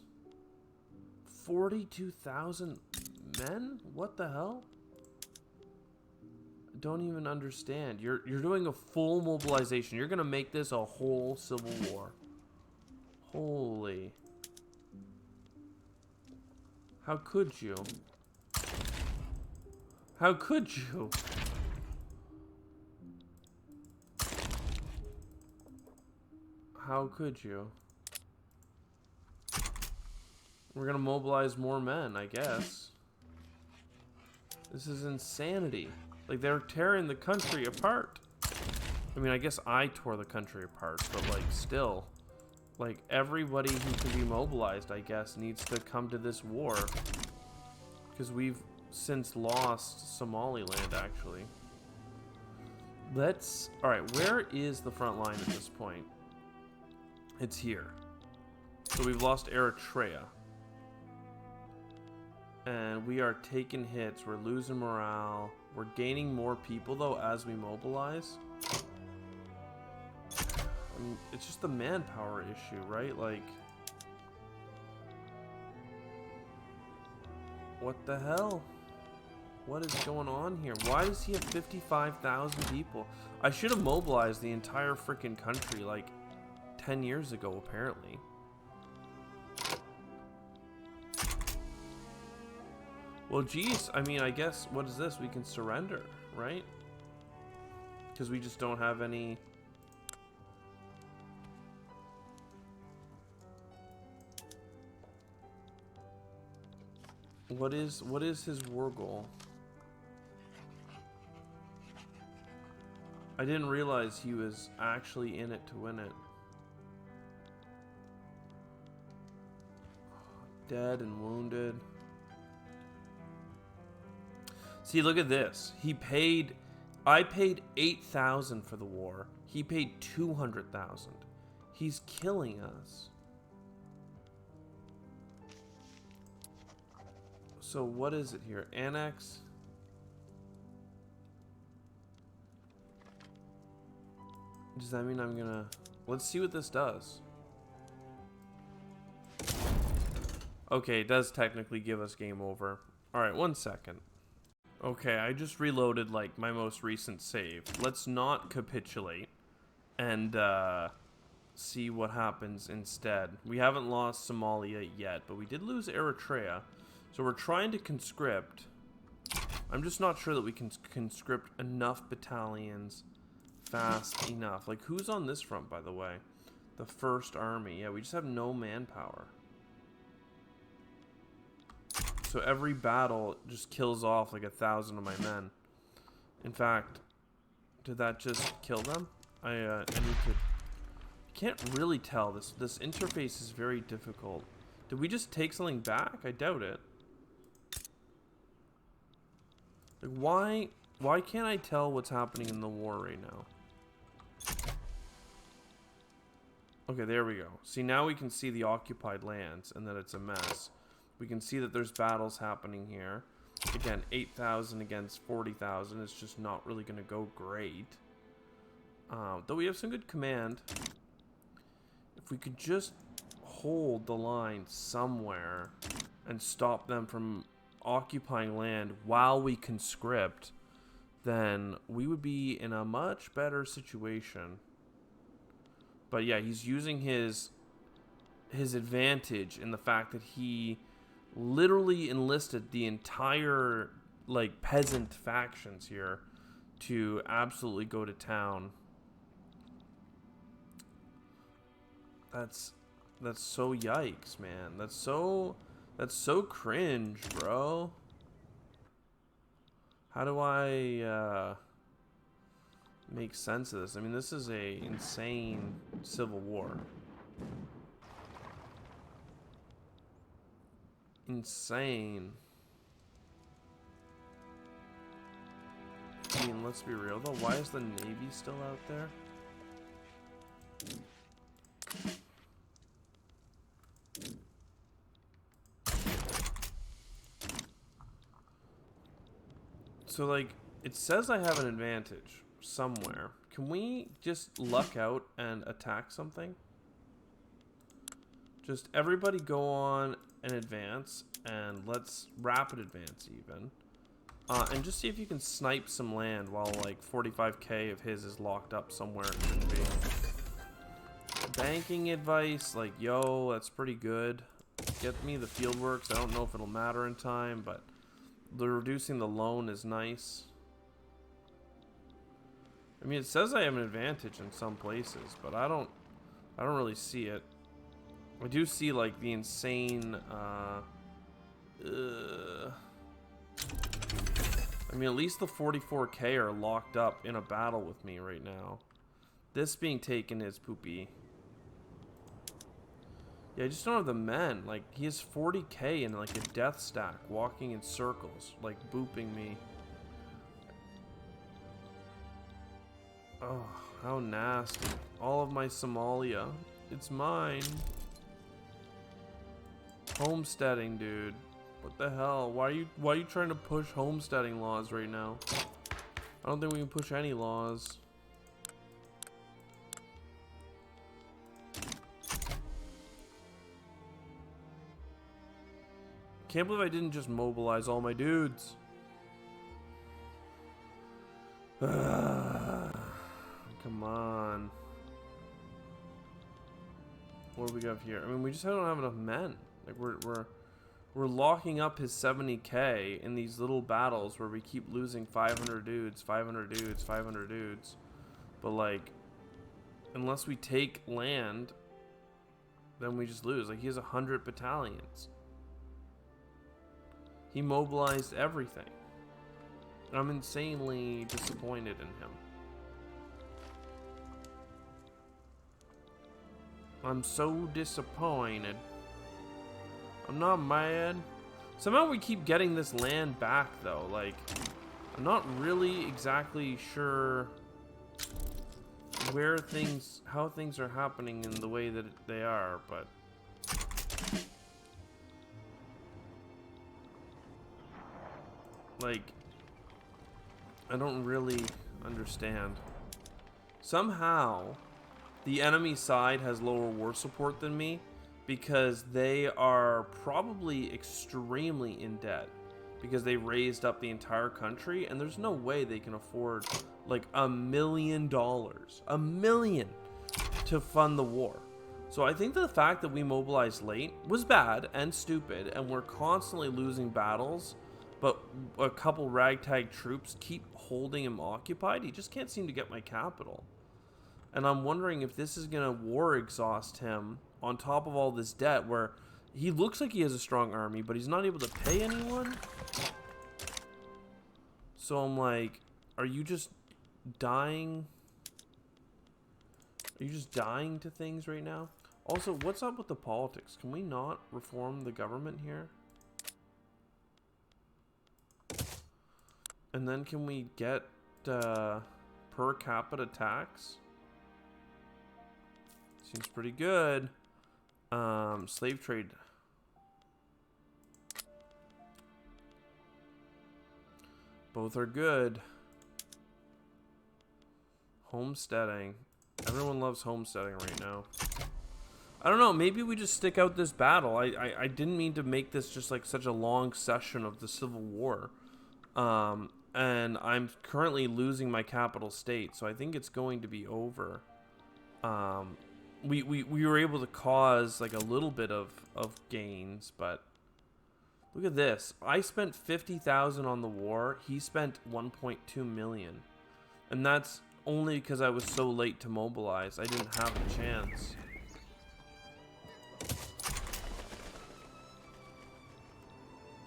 42,000 men? What the hell? I don't even understand. You're doing a full mobilization. You're gonna make this a whole civil war. Holy. How could you? How could you? How could you? We're gonna mobilize more men, I guess. This is insanity. Like, they're tearing the country apart. I mean, I guess I tore the country apart, but, like, still. Like, everybody who can be mobilized, I guess, needs to come to this war. Because we've since lost Somaliland, actually. Alright, where is the front line at this point? It's here. So we've lost Eritrea. And we are taking hits. We're losing morale. We're gaining more people, though, as we mobilize. I mean, it's just the manpower issue, right? Like, what the hell? What is going on here? Why does he have 55,000 people? I should have mobilized the entire freaking country, like, 10 years ago, apparently. Well, geez, I mean, I guess, what is this? We can surrender, right? Because we just don't have any... What is his war goal? I didn't realize he was actually in it to win it. Dead and wounded. See, look at this. I paid 8,000 for the war. He paid 200,000. He's killing us. So what is it here? Annex. Does that mean I'm gonna... Let's see what this does. Okay, it does technically give us game over. Alright, 1 second. Okay, I just reloaded, like, my most recent save. Let's not capitulate and see what happens instead. We haven't lost Somalia yet, but we did lose Eritrea. So we're trying to conscript. I'm just not sure that we can conscript enough battalions fast enough. Like, who's on this front, by the way? The 1st Army. Yeah, we just have no manpower. So every battle just kills off like 1,000 of my men. In fact, did that just kill them? I need to... I can't really tell. This interface is very difficult. Did we just take something back? I doubt it. Like, why can't I tell what's happening in the war right now? Okay, there we go. See, now we can see the occupied lands and that it's a mess. We can see that there's battles happening here. Again, 8,000 against 40,000. It's just not really going to go great. Though we have some good command. If we could just hold the line somewhere and stop them from occupying land while we conscript, then we would be in a much better situation. But yeah, he's using his advantage in the fact that he literally enlisted the entire, like, peasant factions here to absolutely go to town. That's so yikes, man. That's so cringe, bro. How do I make sense of this? I mean, this is a insane civil war. Insane. I mean, let's be real though. Why is the Navy still out there? So, like, it says I have an advantage somewhere. Can we just luck out and attack something? Just everybody go on and advance, and let's rapid advance even. And just see if you can snipe some land while, like, 45k of his is locked up somewhere it shouldn't be. Banking advice, like, yo, that's pretty good. Get me the fieldworks. I don't know if it'll matter in time, but reducing the loan is nice. I mean, it says I have an advantage in some places, but I don't really see it. I do see, like, the insane, I mean, at least the 44k are locked up in a battle with me right now. This being taken is poopy. Yeah, I just don't have the men. Like, he has 40k in, like, a death stack, walking in circles, like, booping me. Oh, how nasty. All of my Somalia. It's mine. Homesteading, dude. What the hell? Why are you trying to push homesteading laws right now? I don't think we can push any laws. Can't believe I didn't just mobilize all my dudes. Come on. What do we got here? I mean, we just don't have enough men. Like we're locking up his 70k in these little battles where we keep losing 500 dudes, 500 dudes, 500 dudes. But like, unless we take land, then we just lose. Like, he has 100 battalions. He mobilized everything. I'm insanely disappointed in him. I'm so disappointed. I'm not mad. Somehow we keep getting this land back though. Like, I'm not really exactly sure how things are happening in the way that they are, but like, I don't really understand. Somehow the enemy side has lower war support than me because they are probably extremely in debt because they raised up the entire country, and there's no way they can afford like $1 million to fund the war. So I think the fact that we mobilized late was bad and stupid, and we're constantly losing battles, but a couple ragtag troops keep holding him occupied. He just can't seem to get my capital. And I'm wondering if this is going to war exhaust him on top of all this debt, where he looks like he has a strong army, but he's not able to pay anyone. So I'm like, are you just dying? Are you just dying to things right now? Also, what's up with the politics? Can we not reform the government here? And then can we get per capita tax? Seems pretty good. Slave trade. Both are good. Homesteading. Everyone loves homesteading right now. I don't know. Maybe we just stick out this battle. I didn't mean to make this just like such a long session of the Civil War. And I'm currently losing my capital state, so I think it's going to be over. We were able to cause like a little bit of gains, but look at this. I spent 50,000 on the war. He spent 1.2 million, and that's only because I was so late to mobilize. I didn't have a chance.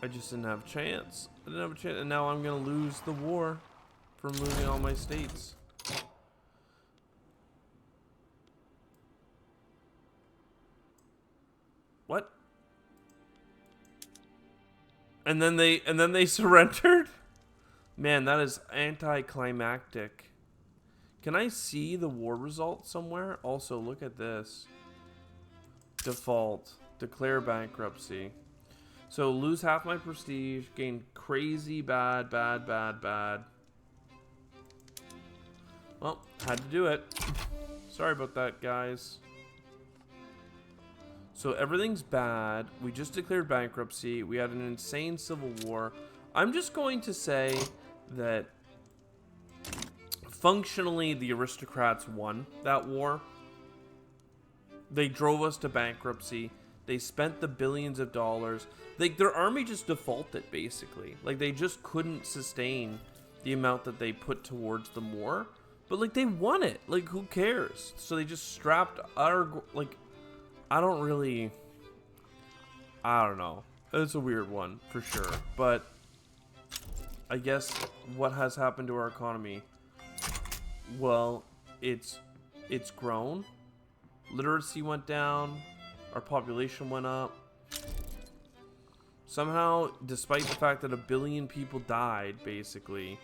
I just didn't have a chance. I didn't have a chance, and now I'm gonna lose the war from losing all my states. What? And then they surrendered? Man, that is anticlimactic. Can I see the war results somewhere? Also, look at this. Default. Declare bankruptcy. So, lose half my prestige. Gain crazy bad. Well, had to do it. Sorry about that, guys. So everything's bad. We just declared bankruptcy. We had an insane civil war. I'm just going to say that functionally the aristocrats won that war. They drove us to bankruptcy. They spent the billions of dollars. Their army just defaulted, basically. Like, they just couldn't sustain the amount that they put towards the war. But, like, they won it. Like, who cares? So they just strapped our, like, I don't know. It's a weird one, for sure. But I guess what has happened to our economy? Well, it's grown. Literacy went down. Our population went up. Somehow, despite the fact that 1 billion people died, basically,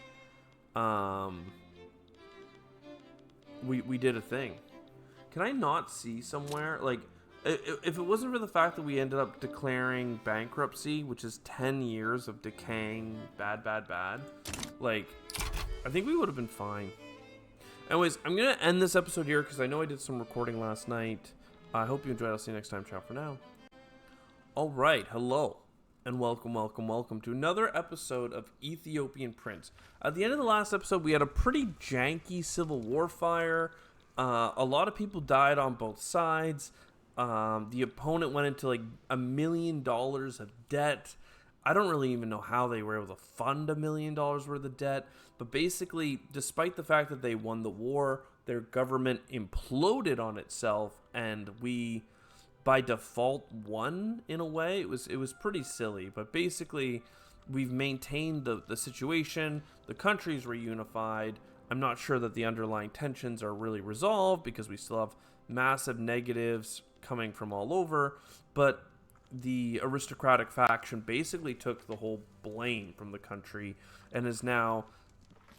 we did a thing. Can I not see somewhere? Like, If it wasn't for the fact that we ended up declaring bankruptcy, which is 10 years of decaying bad, like, I think we would have been fine. Anyways, I'm going to end this episode here because I know I did some recording last night. I hope you enjoyed. I'll see you next time. Ciao for now. All right. Hello. And welcome to another episode of Ethiopian Prince. At the end of the last episode, we had a pretty janky civil war fire. A lot of people died on both sides. The opponent went into like $1 million of debt. I don't really even know how they were able to fund $1 million worth of debt. But basically, despite the fact that they won the war, their government imploded on itself, and we, by default, won in a way. It was pretty silly. But basically, we've maintained the situation. The country's reunified. I'm not sure that the underlying tensions are really resolved because we still have massive negatives coming from all over, but the aristocratic faction basically took the whole blame from the country and is now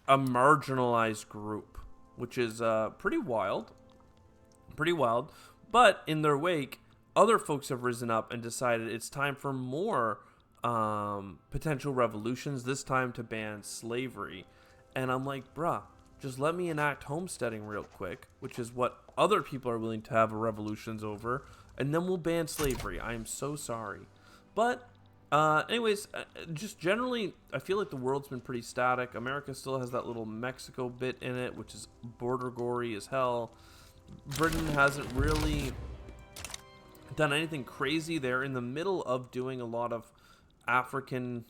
a marginalized group, which is pretty wild. But in their wake, other folks have risen up and decided it's time for more potential revolutions, this time to ban slavery. And I'm like, bruh, just let me enact homesteading real quick, which is what other people are willing to have revolutions over, and then we'll ban slavery. I am so sorry. But anyways, just generally, I feel like the world's been pretty static. America still has that little Mexico bit in it, which is border gory as hell. Britain hasn't really done anything crazy. They're in the middle of doing a lot of African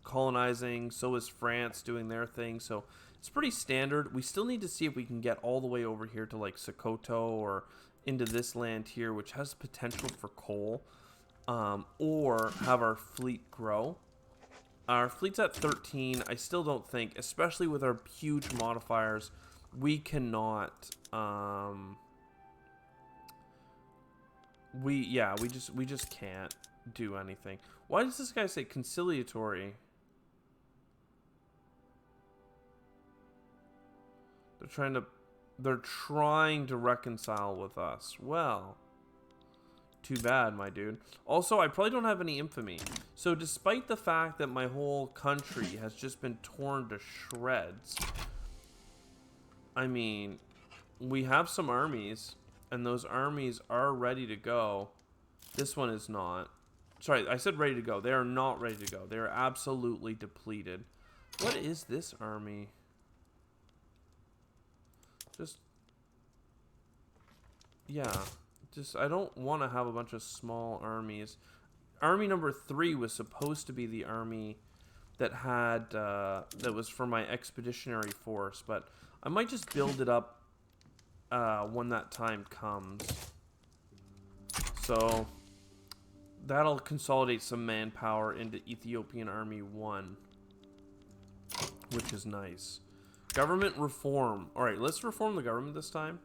colonizing. So is France doing their thing. So it's pretty standard. We still need to see if we can get all the way over here to like Sokoto or into this land here, which has potential for coal, or have our fleet grow. Our fleet's at 13. I still don't think, especially with our huge modifiers, we cannot. We just can't do anything. Why does this guy say conciliatory? They're trying to reconcile with us. Well, too bad, my dude. Also, I probably don't have any infamy. So despite the fact that my whole country has just been torn to shreds, I mean, we have some armies, and those armies are ready to go. This one is not. Sorry, I said ready to go. They are not ready to go. They are absolutely depleted. What is this army? I don't want to have a bunch of small armies. Army number 3 was supposed to be the army that had, that was for my expeditionary force, but I might just build it up, when that time comes. So, that'll consolidate some manpower into Ethiopian Army 1, which is nice. Government reform. Alright, let's reform the government this time.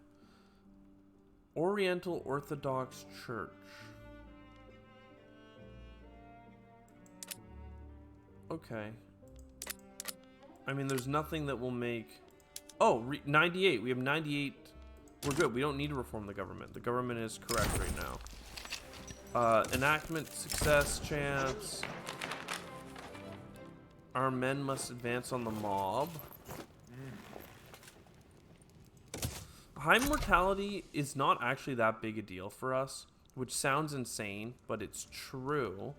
Oriental Orthodox Church. Okay. I mean, there's nothing that will make... Oh, 98. We have 98. We're good. We don't need to reform the government. The government is correct right now. Enactment success chance. Our men must advance on the mob. High mortality is not actually that big a deal for us, which sounds insane, but it's true.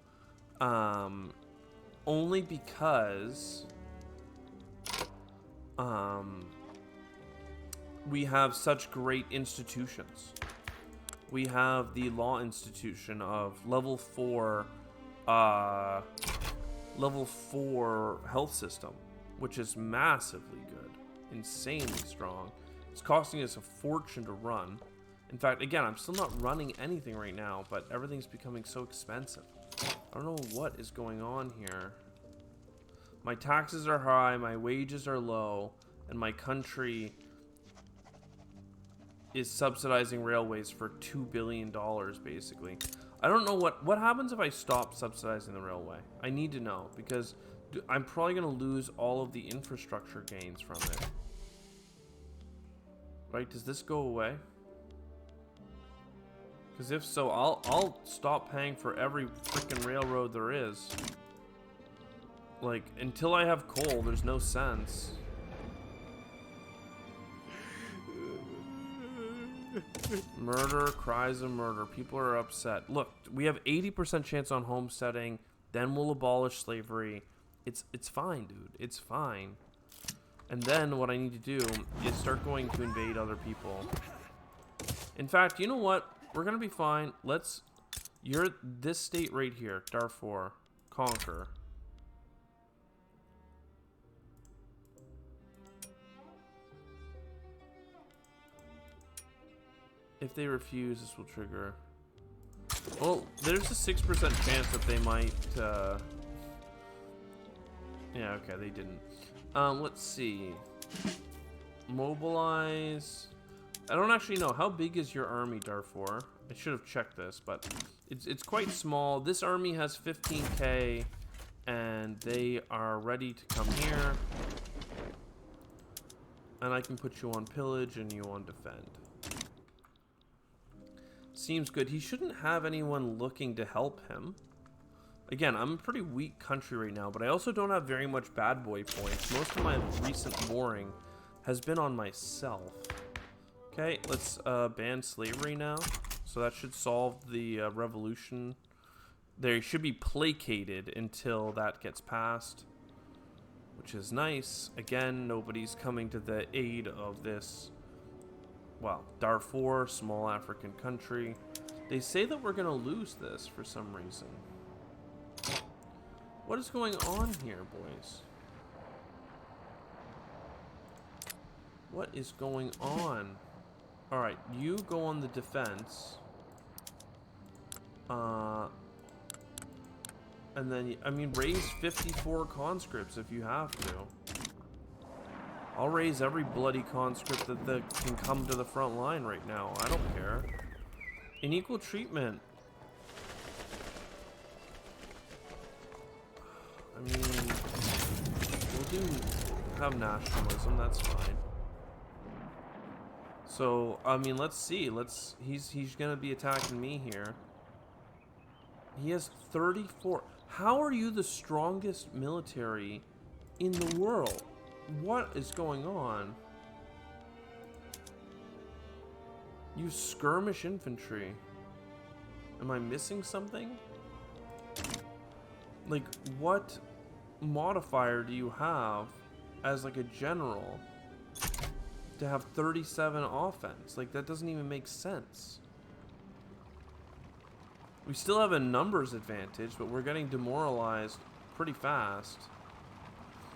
Only because we have such great institutions. We have the law institution of level 4 health system, which is massively good, insanely strong. It's costing us a fortune to run. In fact, again, I'm still not running anything right now, but everything's becoming so expensive. I don't know what is going on here. My taxes are high, my wages are low, and my country is subsidizing railways for $2 billion, basically. I don't know what happens if I stop subsidizing the railway. I need to know, because I'm probably going to lose all of the infrastructure gains from it. Right, does this go away? Because if so, I'll stop paying for every freaking railroad there is. Like, until I have coal, there's no sense. Murder, cries of murder. People are upset. Look, we have 80% chance on homesteading. Then we'll abolish slavery. It's fine, dude. It's fine. And then what I need to do is start going to invade other people. In fact, you know what? We're gonna be fine. You're this state right here, Darfur. Conquer. If they refuse, this will trigger. Well, there's a 6% chance that they might, yeah, okay, they didn't. Let's see. Mobilize. I don't actually know. How big is your army, Darfur? I should have checked this, but it's quite small. This army has 15k, and they are ready to come here. And I can put you on pillage and you on defend. Seems good. He shouldn't have anyone looking to help him. Again, I'm a pretty weak country right now, but I also don't have very much bad boy points. Most of my recent warring has been on myself. Okay, let's ban slavery now. So that should solve the revolution. They should be placated until that gets passed, which is nice. Again, nobody's coming to the aid of this. Well, Darfur, small African country. They say that we're going to lose this for some reason. What is going on here, boys? What is going on? Alright, you go on the defense. And then, I mean, raise 54 conscripts if you have to. I'll raise every bloody conscript that can come to the front line right now. I don't care. In equal treatment. I mean, we'll have nationalism, that's fine. So, I mean, let's see. He's gonna be attacking me here. He has 34. How are you the strongest military in the world? What is going on? You skirmish infantry. Am I missing something? Like, what modifier do you have as like a general to have 37 offense? Like, that doesn't even make sense. We still have a numbers advantage, but we're getting demoralized pretty fast.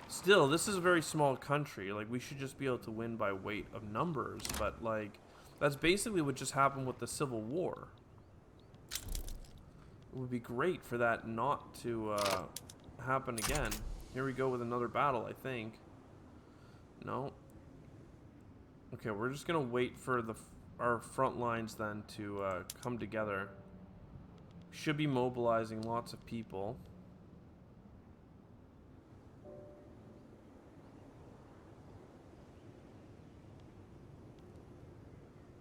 Still, this is a very small country. Like, we should just be able to win by weight of numbers, but like, that's basically what just happened with the Civil War. It would be great for that not to happen again. Here we go with another battle, I think. No. Okay, we're just gonna wait for our front lines then to come together. Should be mobilizing lots of people.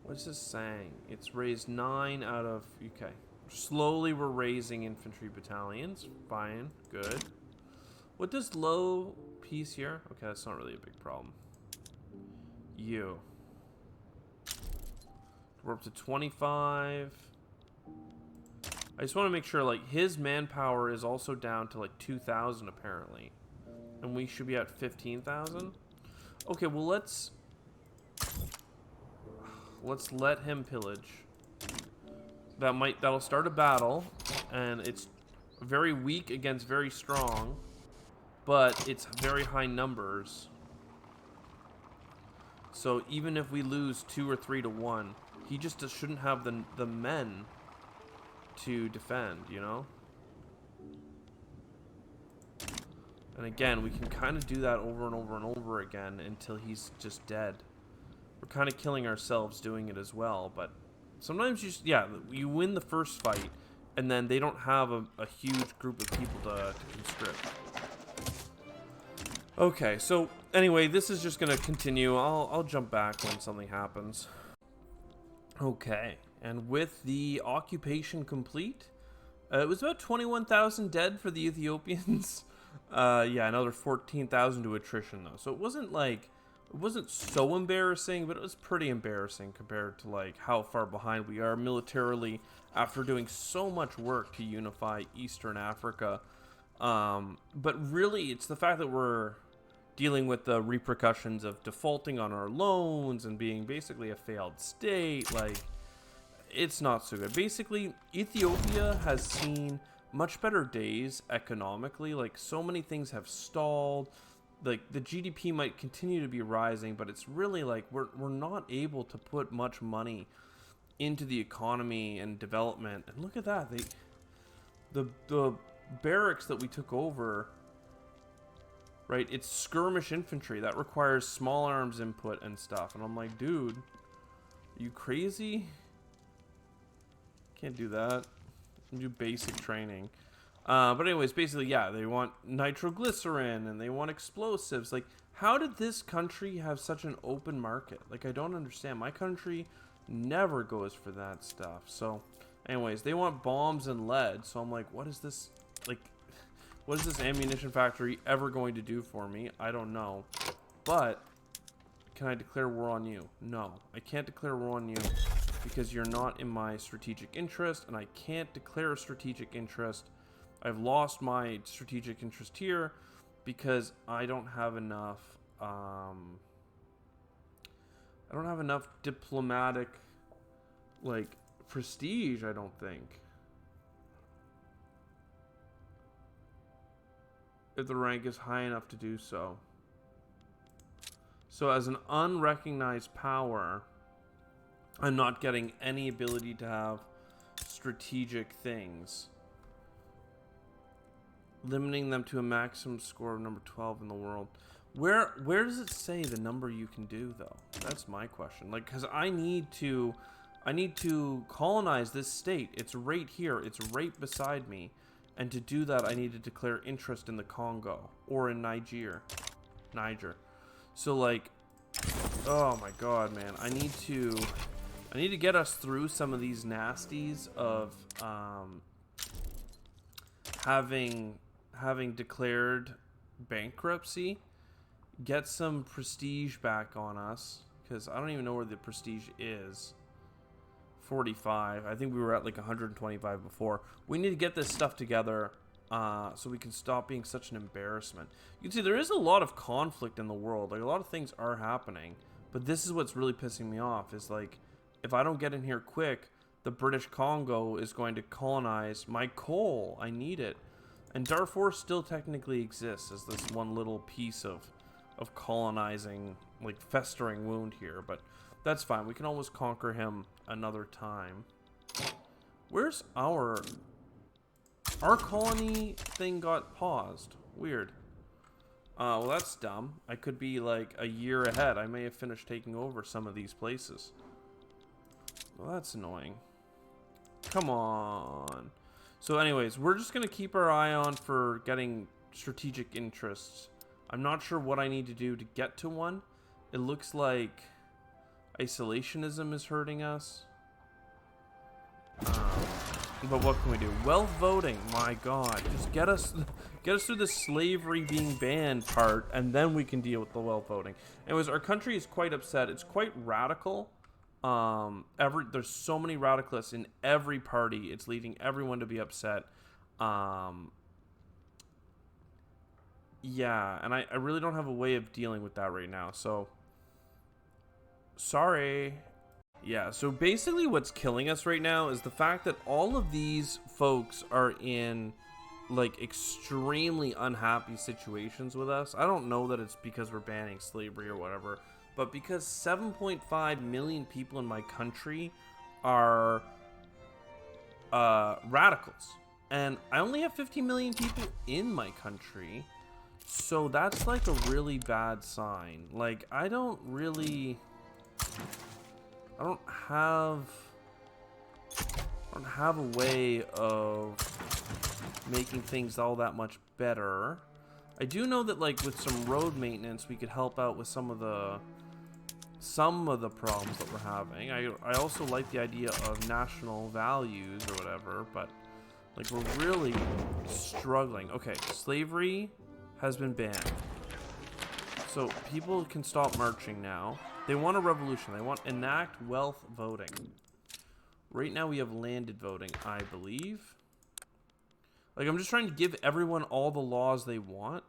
What's this saying? It's raised 9 out of... Okay. Slowly we're raising infantry battalions. Fine. Good. What does low peace here? Okay, that's not really a big problem. You. We're up to 25. I just want to make sure, like, his manpower is also down to, like, 2,000 apparently. And we should be at 15,000? Okay, well, let's let him pillage. That'll start a battle, and it's very weak against very strong, but it's very high numbers. So even if we lose 2 or 3 to 1, he just shouldn't have the men to defend, you know? And again, we can kind of do that over and over and over again until he's just dead. We're kind of killing ourselves doing it as well, but sometimes you win the first fight, and then they don't have a huge group of people to conscript. Okay, so anyway, this is just gonna continue. I'll jump back when something happens. Okay, and with the occupation complete, it was about 21,000 dead for the Ethiopians. Yeah, another 14,000 to attrition though. So it wasn't like it wasn't so embarrassing, but it was pretty embarrassing compared to like how far behind we are militarily after doing so much work to unify Eastern Africa. But really, it's the fact that we're dealing with the repercussions of defaulting on our loans and being basically a failed state. Like, it's not so good. Basically, Ethiopia has seen much better days economically. Like, so many things have stalled. Like, the GDP might continue to be rising, but it's really like we're not able to put much money into the economy and development. And look at that. The barracks that we took over, right? It's skirmish infantry. That requires small arms input and stuff. And I'm like, dude, are you crazy? Can't do that. Do basic training. But anyways, basically, yeah, they want nitroglycerin and they want explosives. Like, how did this country have such an open market? Like, I don't understand. My country never goes for that stuff. So, anyways, they want bombs and lead. So I'm like, what is this? Like, what is this ammunition factory ever going to do for me? I don't know. But can I declare war on you? No, I can't declare war on you because you're not in my strategic interest, and I can't declare a strategic interest. I've lost my strategic interest here because I don't have enough diplomatic, like, prestige, I don't think. If the rank is high enough to do so. So as an unrecognized power, I'm not getting any ability to have strategic things. Limiting them to a maximum score of number 12 in the world. Where does it say the number you can do, though? That's my question. Like, because I need to colonize this state. It's right here. It's right beside me. And to do that, I need to declare interest in the Congo or in Niger. So, like, oh my god, man. I need to get us through some of these nasties of having declared bankruptcy, get some prestige back on us, because I don't even know where the prestige is. 45. I think we were at like 125 before. We need to get this stuff together so we can stop being such an embarrassment. You can see there is a lot of conflict in the world. Like, a lot of things are happening, but this is what's really pissing me off, is like, if I don't get in here quick, the British Congo is going to colonize my coal. I need it. And Darfur still technically exists as this one little piece of colonizing, like, festering wound here, but that's fine. We can always conquer him another time. Where's our colony thing got paused? Weird. Well, that's dumb. I could be like a year ahead. I may have finished taking over some of these places. Well, that's annoying. Come on. So anyways, we're just going to keep our eye on for getting strategic interests. I'm not sure what I need to do to get to one. It looks like isolationism is hurting us. But what can we do? Wealth voting, my god. Just get us through the slavery being banned part, and then we can deal with the wealth voting. Anyways, our country is quite upset. It's quite radical. There's so many radicalists in every party. It's leading everyone to be upset. Yeah, and I really don't have a way of dealing with that right now, so sorry. Yeah, so basically what's killing us right now is the fact that all of these folks are in, like, extremely unhappy situations with us. I don't know that it's because we're banning slavery or whatever, but because 7.5 million people in my country are radicals. And I only have 15 million people in my country, so that's like a really bad sign. Like, I don't have a way of making things all that much better. I do know that, like, with some road maintenance, we could help out with some of the some of the problems that we're having. I also like the idea of national values or whatever, but like we're really struggling. Okay, slavery has been banned. So people can stop marching now. They want a revolution. They want enact wealth voting. Right now we have landed voting, I believe. Like, I'm just trying to give everyone all the laws they want,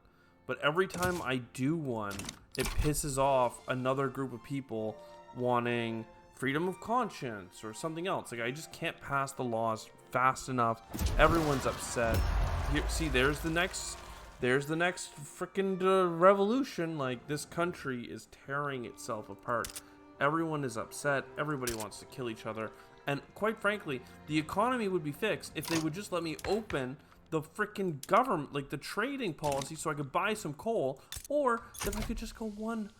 but every time I do one, it pisses off another group of people wanting freedom of conscience or something else. Like, I just can't pass the laws fast enough. Everyone's upset. Here, see, there's the next freaking revolution. Like, this country is tearing itself apart. Everyone is upset. Everybody wants to kill each other. And quite frankly, the economy would be fixed if they would just let me open the freaking government, like the trading policy, so I could buy some coal, or if I could just go one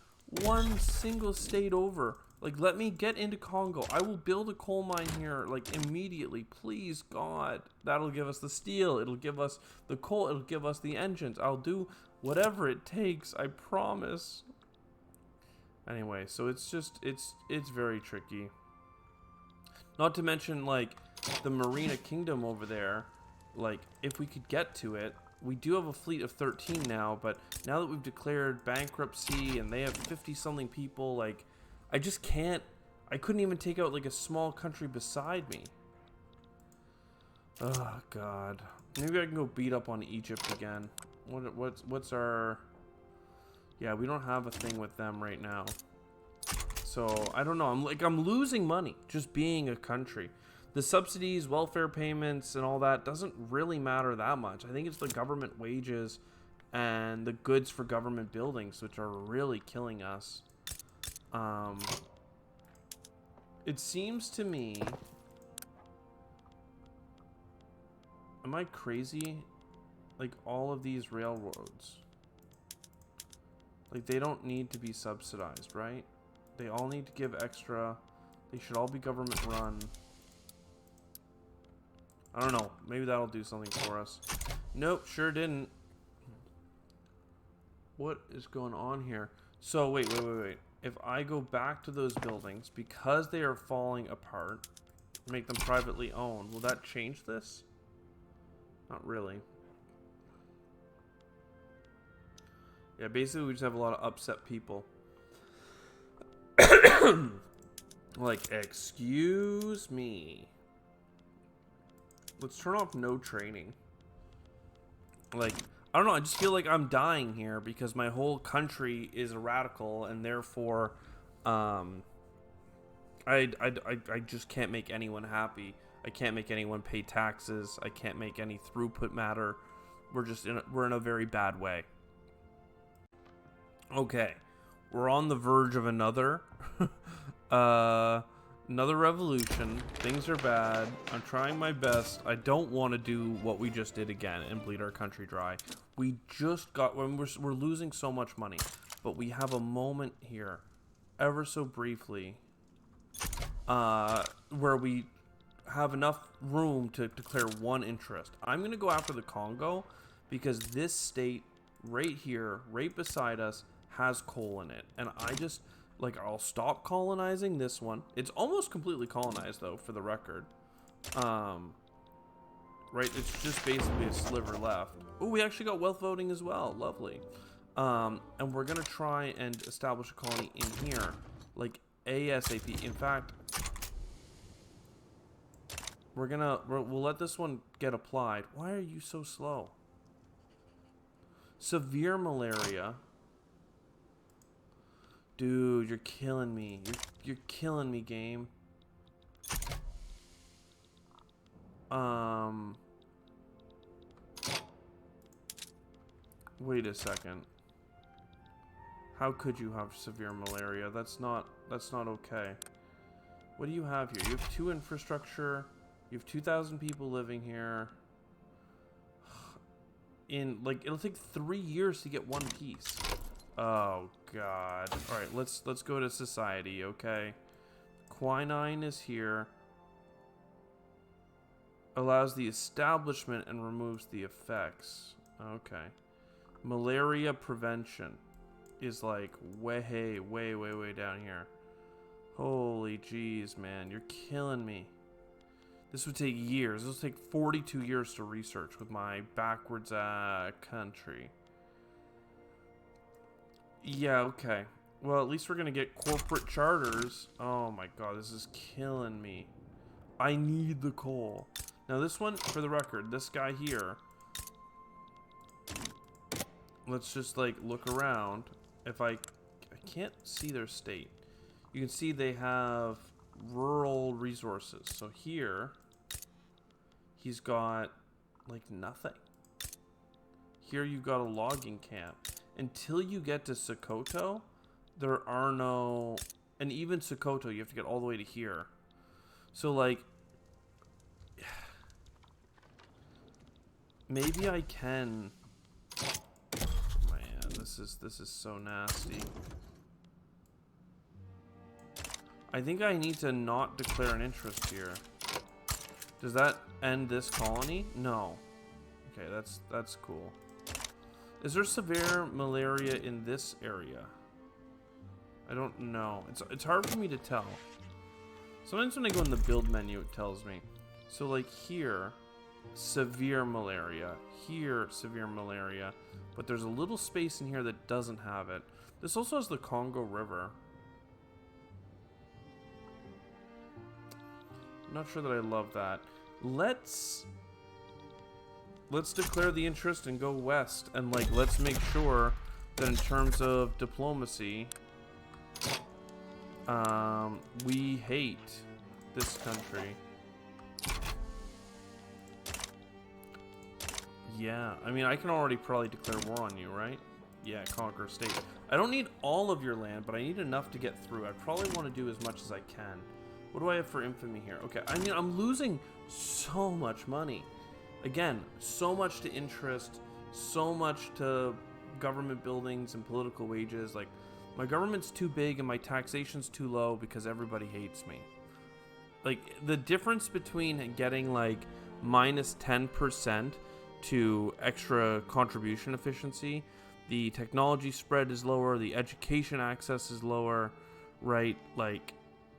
single state over. Like, let me get into Congo. I will build a coal mine here, like, immediately. Please, God. That'll give us the steel. It'll give us the coal. It'll give us the engines. I'll do whatever it takes. I promise. Anyway, so it's just, it's very tricky. Not to mention, like, the Marina Kingdom over there. Like, if we could get to it, we do have a fleet of 13 now, but now that we've declared bankruptcy and they have 50-something people, like, I just can't, I couldn't even take out, like, a small country beside me. Oh, God. Maybe I can go beat up on Egypt again. What's our... Yeah, we don't have a thing with them right now. So, I don't know. I'm losing money just being a country. The subsidies, welfare payments, and all that doesn't really matter that much. I think it's the government wages and the goods for government buildings which are really killing us. It seems to me... Am I crazy? Like, all of these railroads, like, they don't need to be subsidized, right? They all need to give extra. They should all be government run. I don't know. Maybe that'll do something for us. Nope, sure didn't. What is going on here? So, wait. If I go back to those buildings, because they are falling apart, make them privately owned, will that change this? Not really. Yeah, basically we just have a lot of upset people. Like, excuse me. Let's turn off no training. Like, I don't know, I just feel like I'm dying here because my whole country is a radical, and therefore I just can't make anyone happy. I can't make anyone pay taxes. I can't make any throughput matter. We're in a very bad way. Okay. We're on the verge of another another revolution. Things are bad. I'm trying my best. I don't want to do what we just did again and bleed our country dry. We just got, when we're losing so much money, but we have a moment here, ever so briefly, where we have enough room to declare one interest. I'm gonna go after the Congo because this state right here, right beside us, has coal in it, and I just, like, I'll stop colonizing this one. It's almost completely colonized, though, for the record. Right, it's just basically a sliver left. Oh, we actually got wealth voting as well. Lovely. And we're gonna try and establish a colony in here, like, ASAP. In fact, we'll let this one get applied. Why are you so slow? Severe malaria. Dude, you're killing me. You're killing me, game. Wait a second. How could you have severe malaria? That's not okay. What do you have here? You have 2 infrastructure. You have 2,000 people living here. In, like, it'll take 3 years to get one piece. Oh, God. Alright, let's go to society, okay? Quinine is here. Allows the establishment and removes the effects. Okay. Malaria prevention is, like, way down here. Holy jeez, man. You're killing me. This would take years. This would take 42 years to research with my backwards country. Yeah, okay. Well, at least we're going to get corporate charters. Oh my god, this is killing me. I need the coal. Now this one, for the record, this guy here. Let's just like look around. If I can't see their state. You can see they have rural resources. So here, he's got like nothing. Here you've got a logging camp. Until you get to Sokoto, there are no... And even Sokoto, you have to get all the way to here. So, like... Maybe I can... Man, this is so nasty. I think I need to not declare an interest here. Does that end this colony? No. Okay, that's cool. Is there severe malaria in this area? I don't know. It's hard for me to tell. Sometimes when I go in the build menu, it tells me. So like here, severe malaria. Here, severe malaria. But there's a little space in here that doesn't have it. This also has the Congo River. I'm not sure that I love that. Let's declare the interest and go west, and like let's make sure that in terms of diplomacy, we hate this country. Yeah, I mean I can already probably declare war on you, right? Yeah, conquer a state. I don't need all of your land, but I need enough to get through. I probably want to do as much as I can. What do I have for infamy here? Okay, I mean I'm losing so much money. Again, so much to interest, so much to government buildings and political wages. Like, my government's too big and my taxation's too low because everybody hates me. Like, the difference between getting, like, minus 10% to extra contribution efficiency, the technology spread is lower, the education access is lower, right? Like,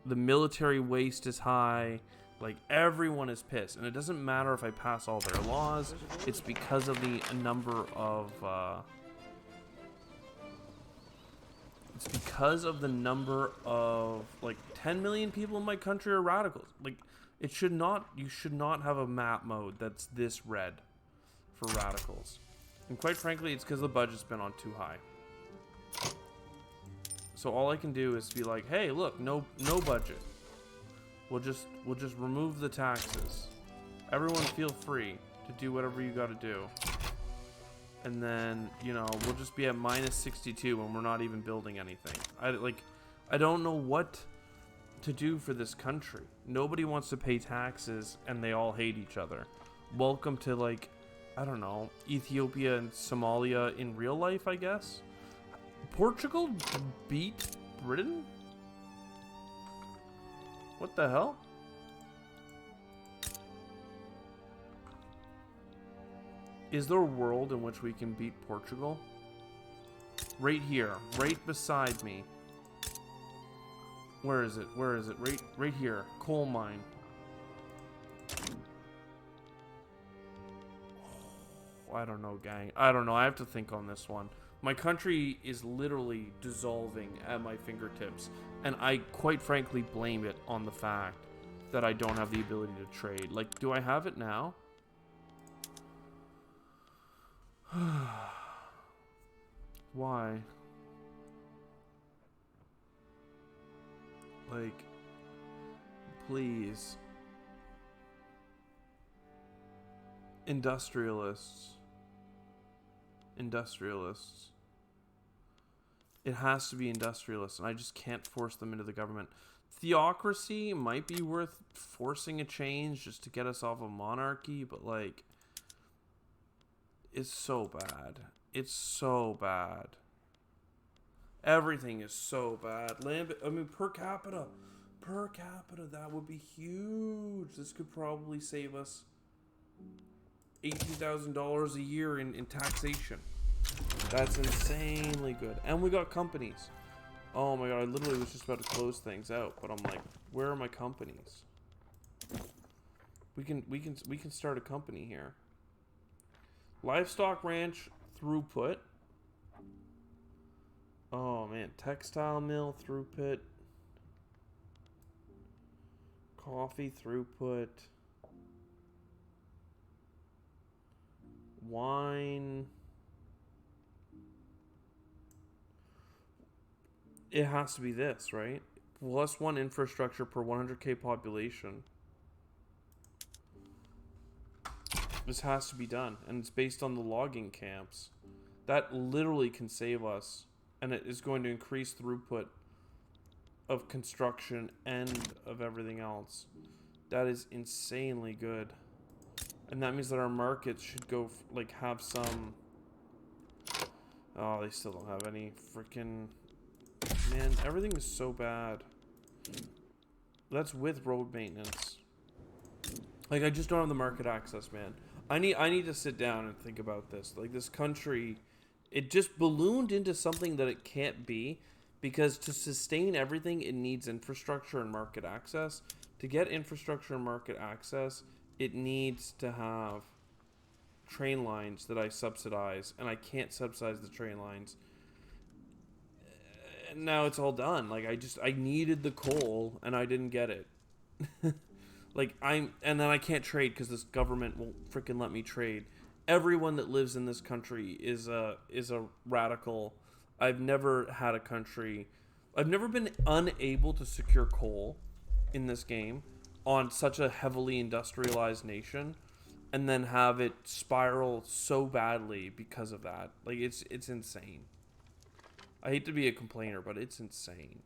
the military waste is high. Like, everyone is pissed, and it doesn't matter if I pass all their laws. It's because of the number of like 10 million people in my country are radicals. Like, you should not have a map mode that's this red for radicals. And quite frankly, it's because the budget's been on too high. So all I can do is be like, hey, look, no budget. We'll just remove the taxes. Everyone feel free to do whatever you got to do. And then, you know, we'll just be at minus 62 when we're not even building anything. I don't know what to do for this country. Nobody wants to pay taxes and they all hate each other. Welcome to, like, I don't know, Ethiopia and Somalia in real life, I guess. Portugal beat Britain? What the hell? Is there a world in which we can beat Portugal? Right here, right beside me. Where is it? Where is it? Right here. Coal mine. Oh, I don't know, gang. I don't know. I have to think on this one. My country is literally dissolving at my fingertips, and I quite frankly blame it on the fact that I don't have the ability to trade. Like, do I have it now? Why? Like, please. Industrialists. It has to be industrialists, and I just can't force them into the government. Theocracy might be worth forcing a change just to get us off of monarchy, but like, it's so bad. It's so bad. Everything is so bad. I mean, per capita, that would be huge. This could probably save us $18,000 a year in taxation. That's insanely good. And we got companies. Oh my god, I literally was just about to close things out, but I'm like, where are my companies? We can start a company here. Livestock ranch throughput. Oh man, textile mill throughput. Coffee throughput. Wine. It has to be this, right? Plus 1 infrastructure per 100k population. This has to be done, and it's based on the logging camps. That literally can save us, and it is going to increase throughput of construction and of everything else. That is insanely good. And that means that our markets should go, like, have some... Oh, they still don't have any freaking... Man, everything is so bad. That's with road maintenance. Like, I just don't have the market access, man. I need to sit down and think about this. Like, this country, it just ballooned into something that it can't be, because to sustain everything, it needs infrastructure and market access. To get infrastructure and market access, it needs to have train lines that I subsidize, and I can't subsidize the train lines. And now it's all done. Like, I needed the coal, and I didn't get it. Like, and then I can't trade because this government won't freaking let me trade. Everyone that lives in this country is a radical. I've never had a country. I've never been unable to secure coal in this game on such a heavily industrialized nation, and then have it spiral so badly because of that. Like, it's insane. I hate to be a complainer, but it's insane.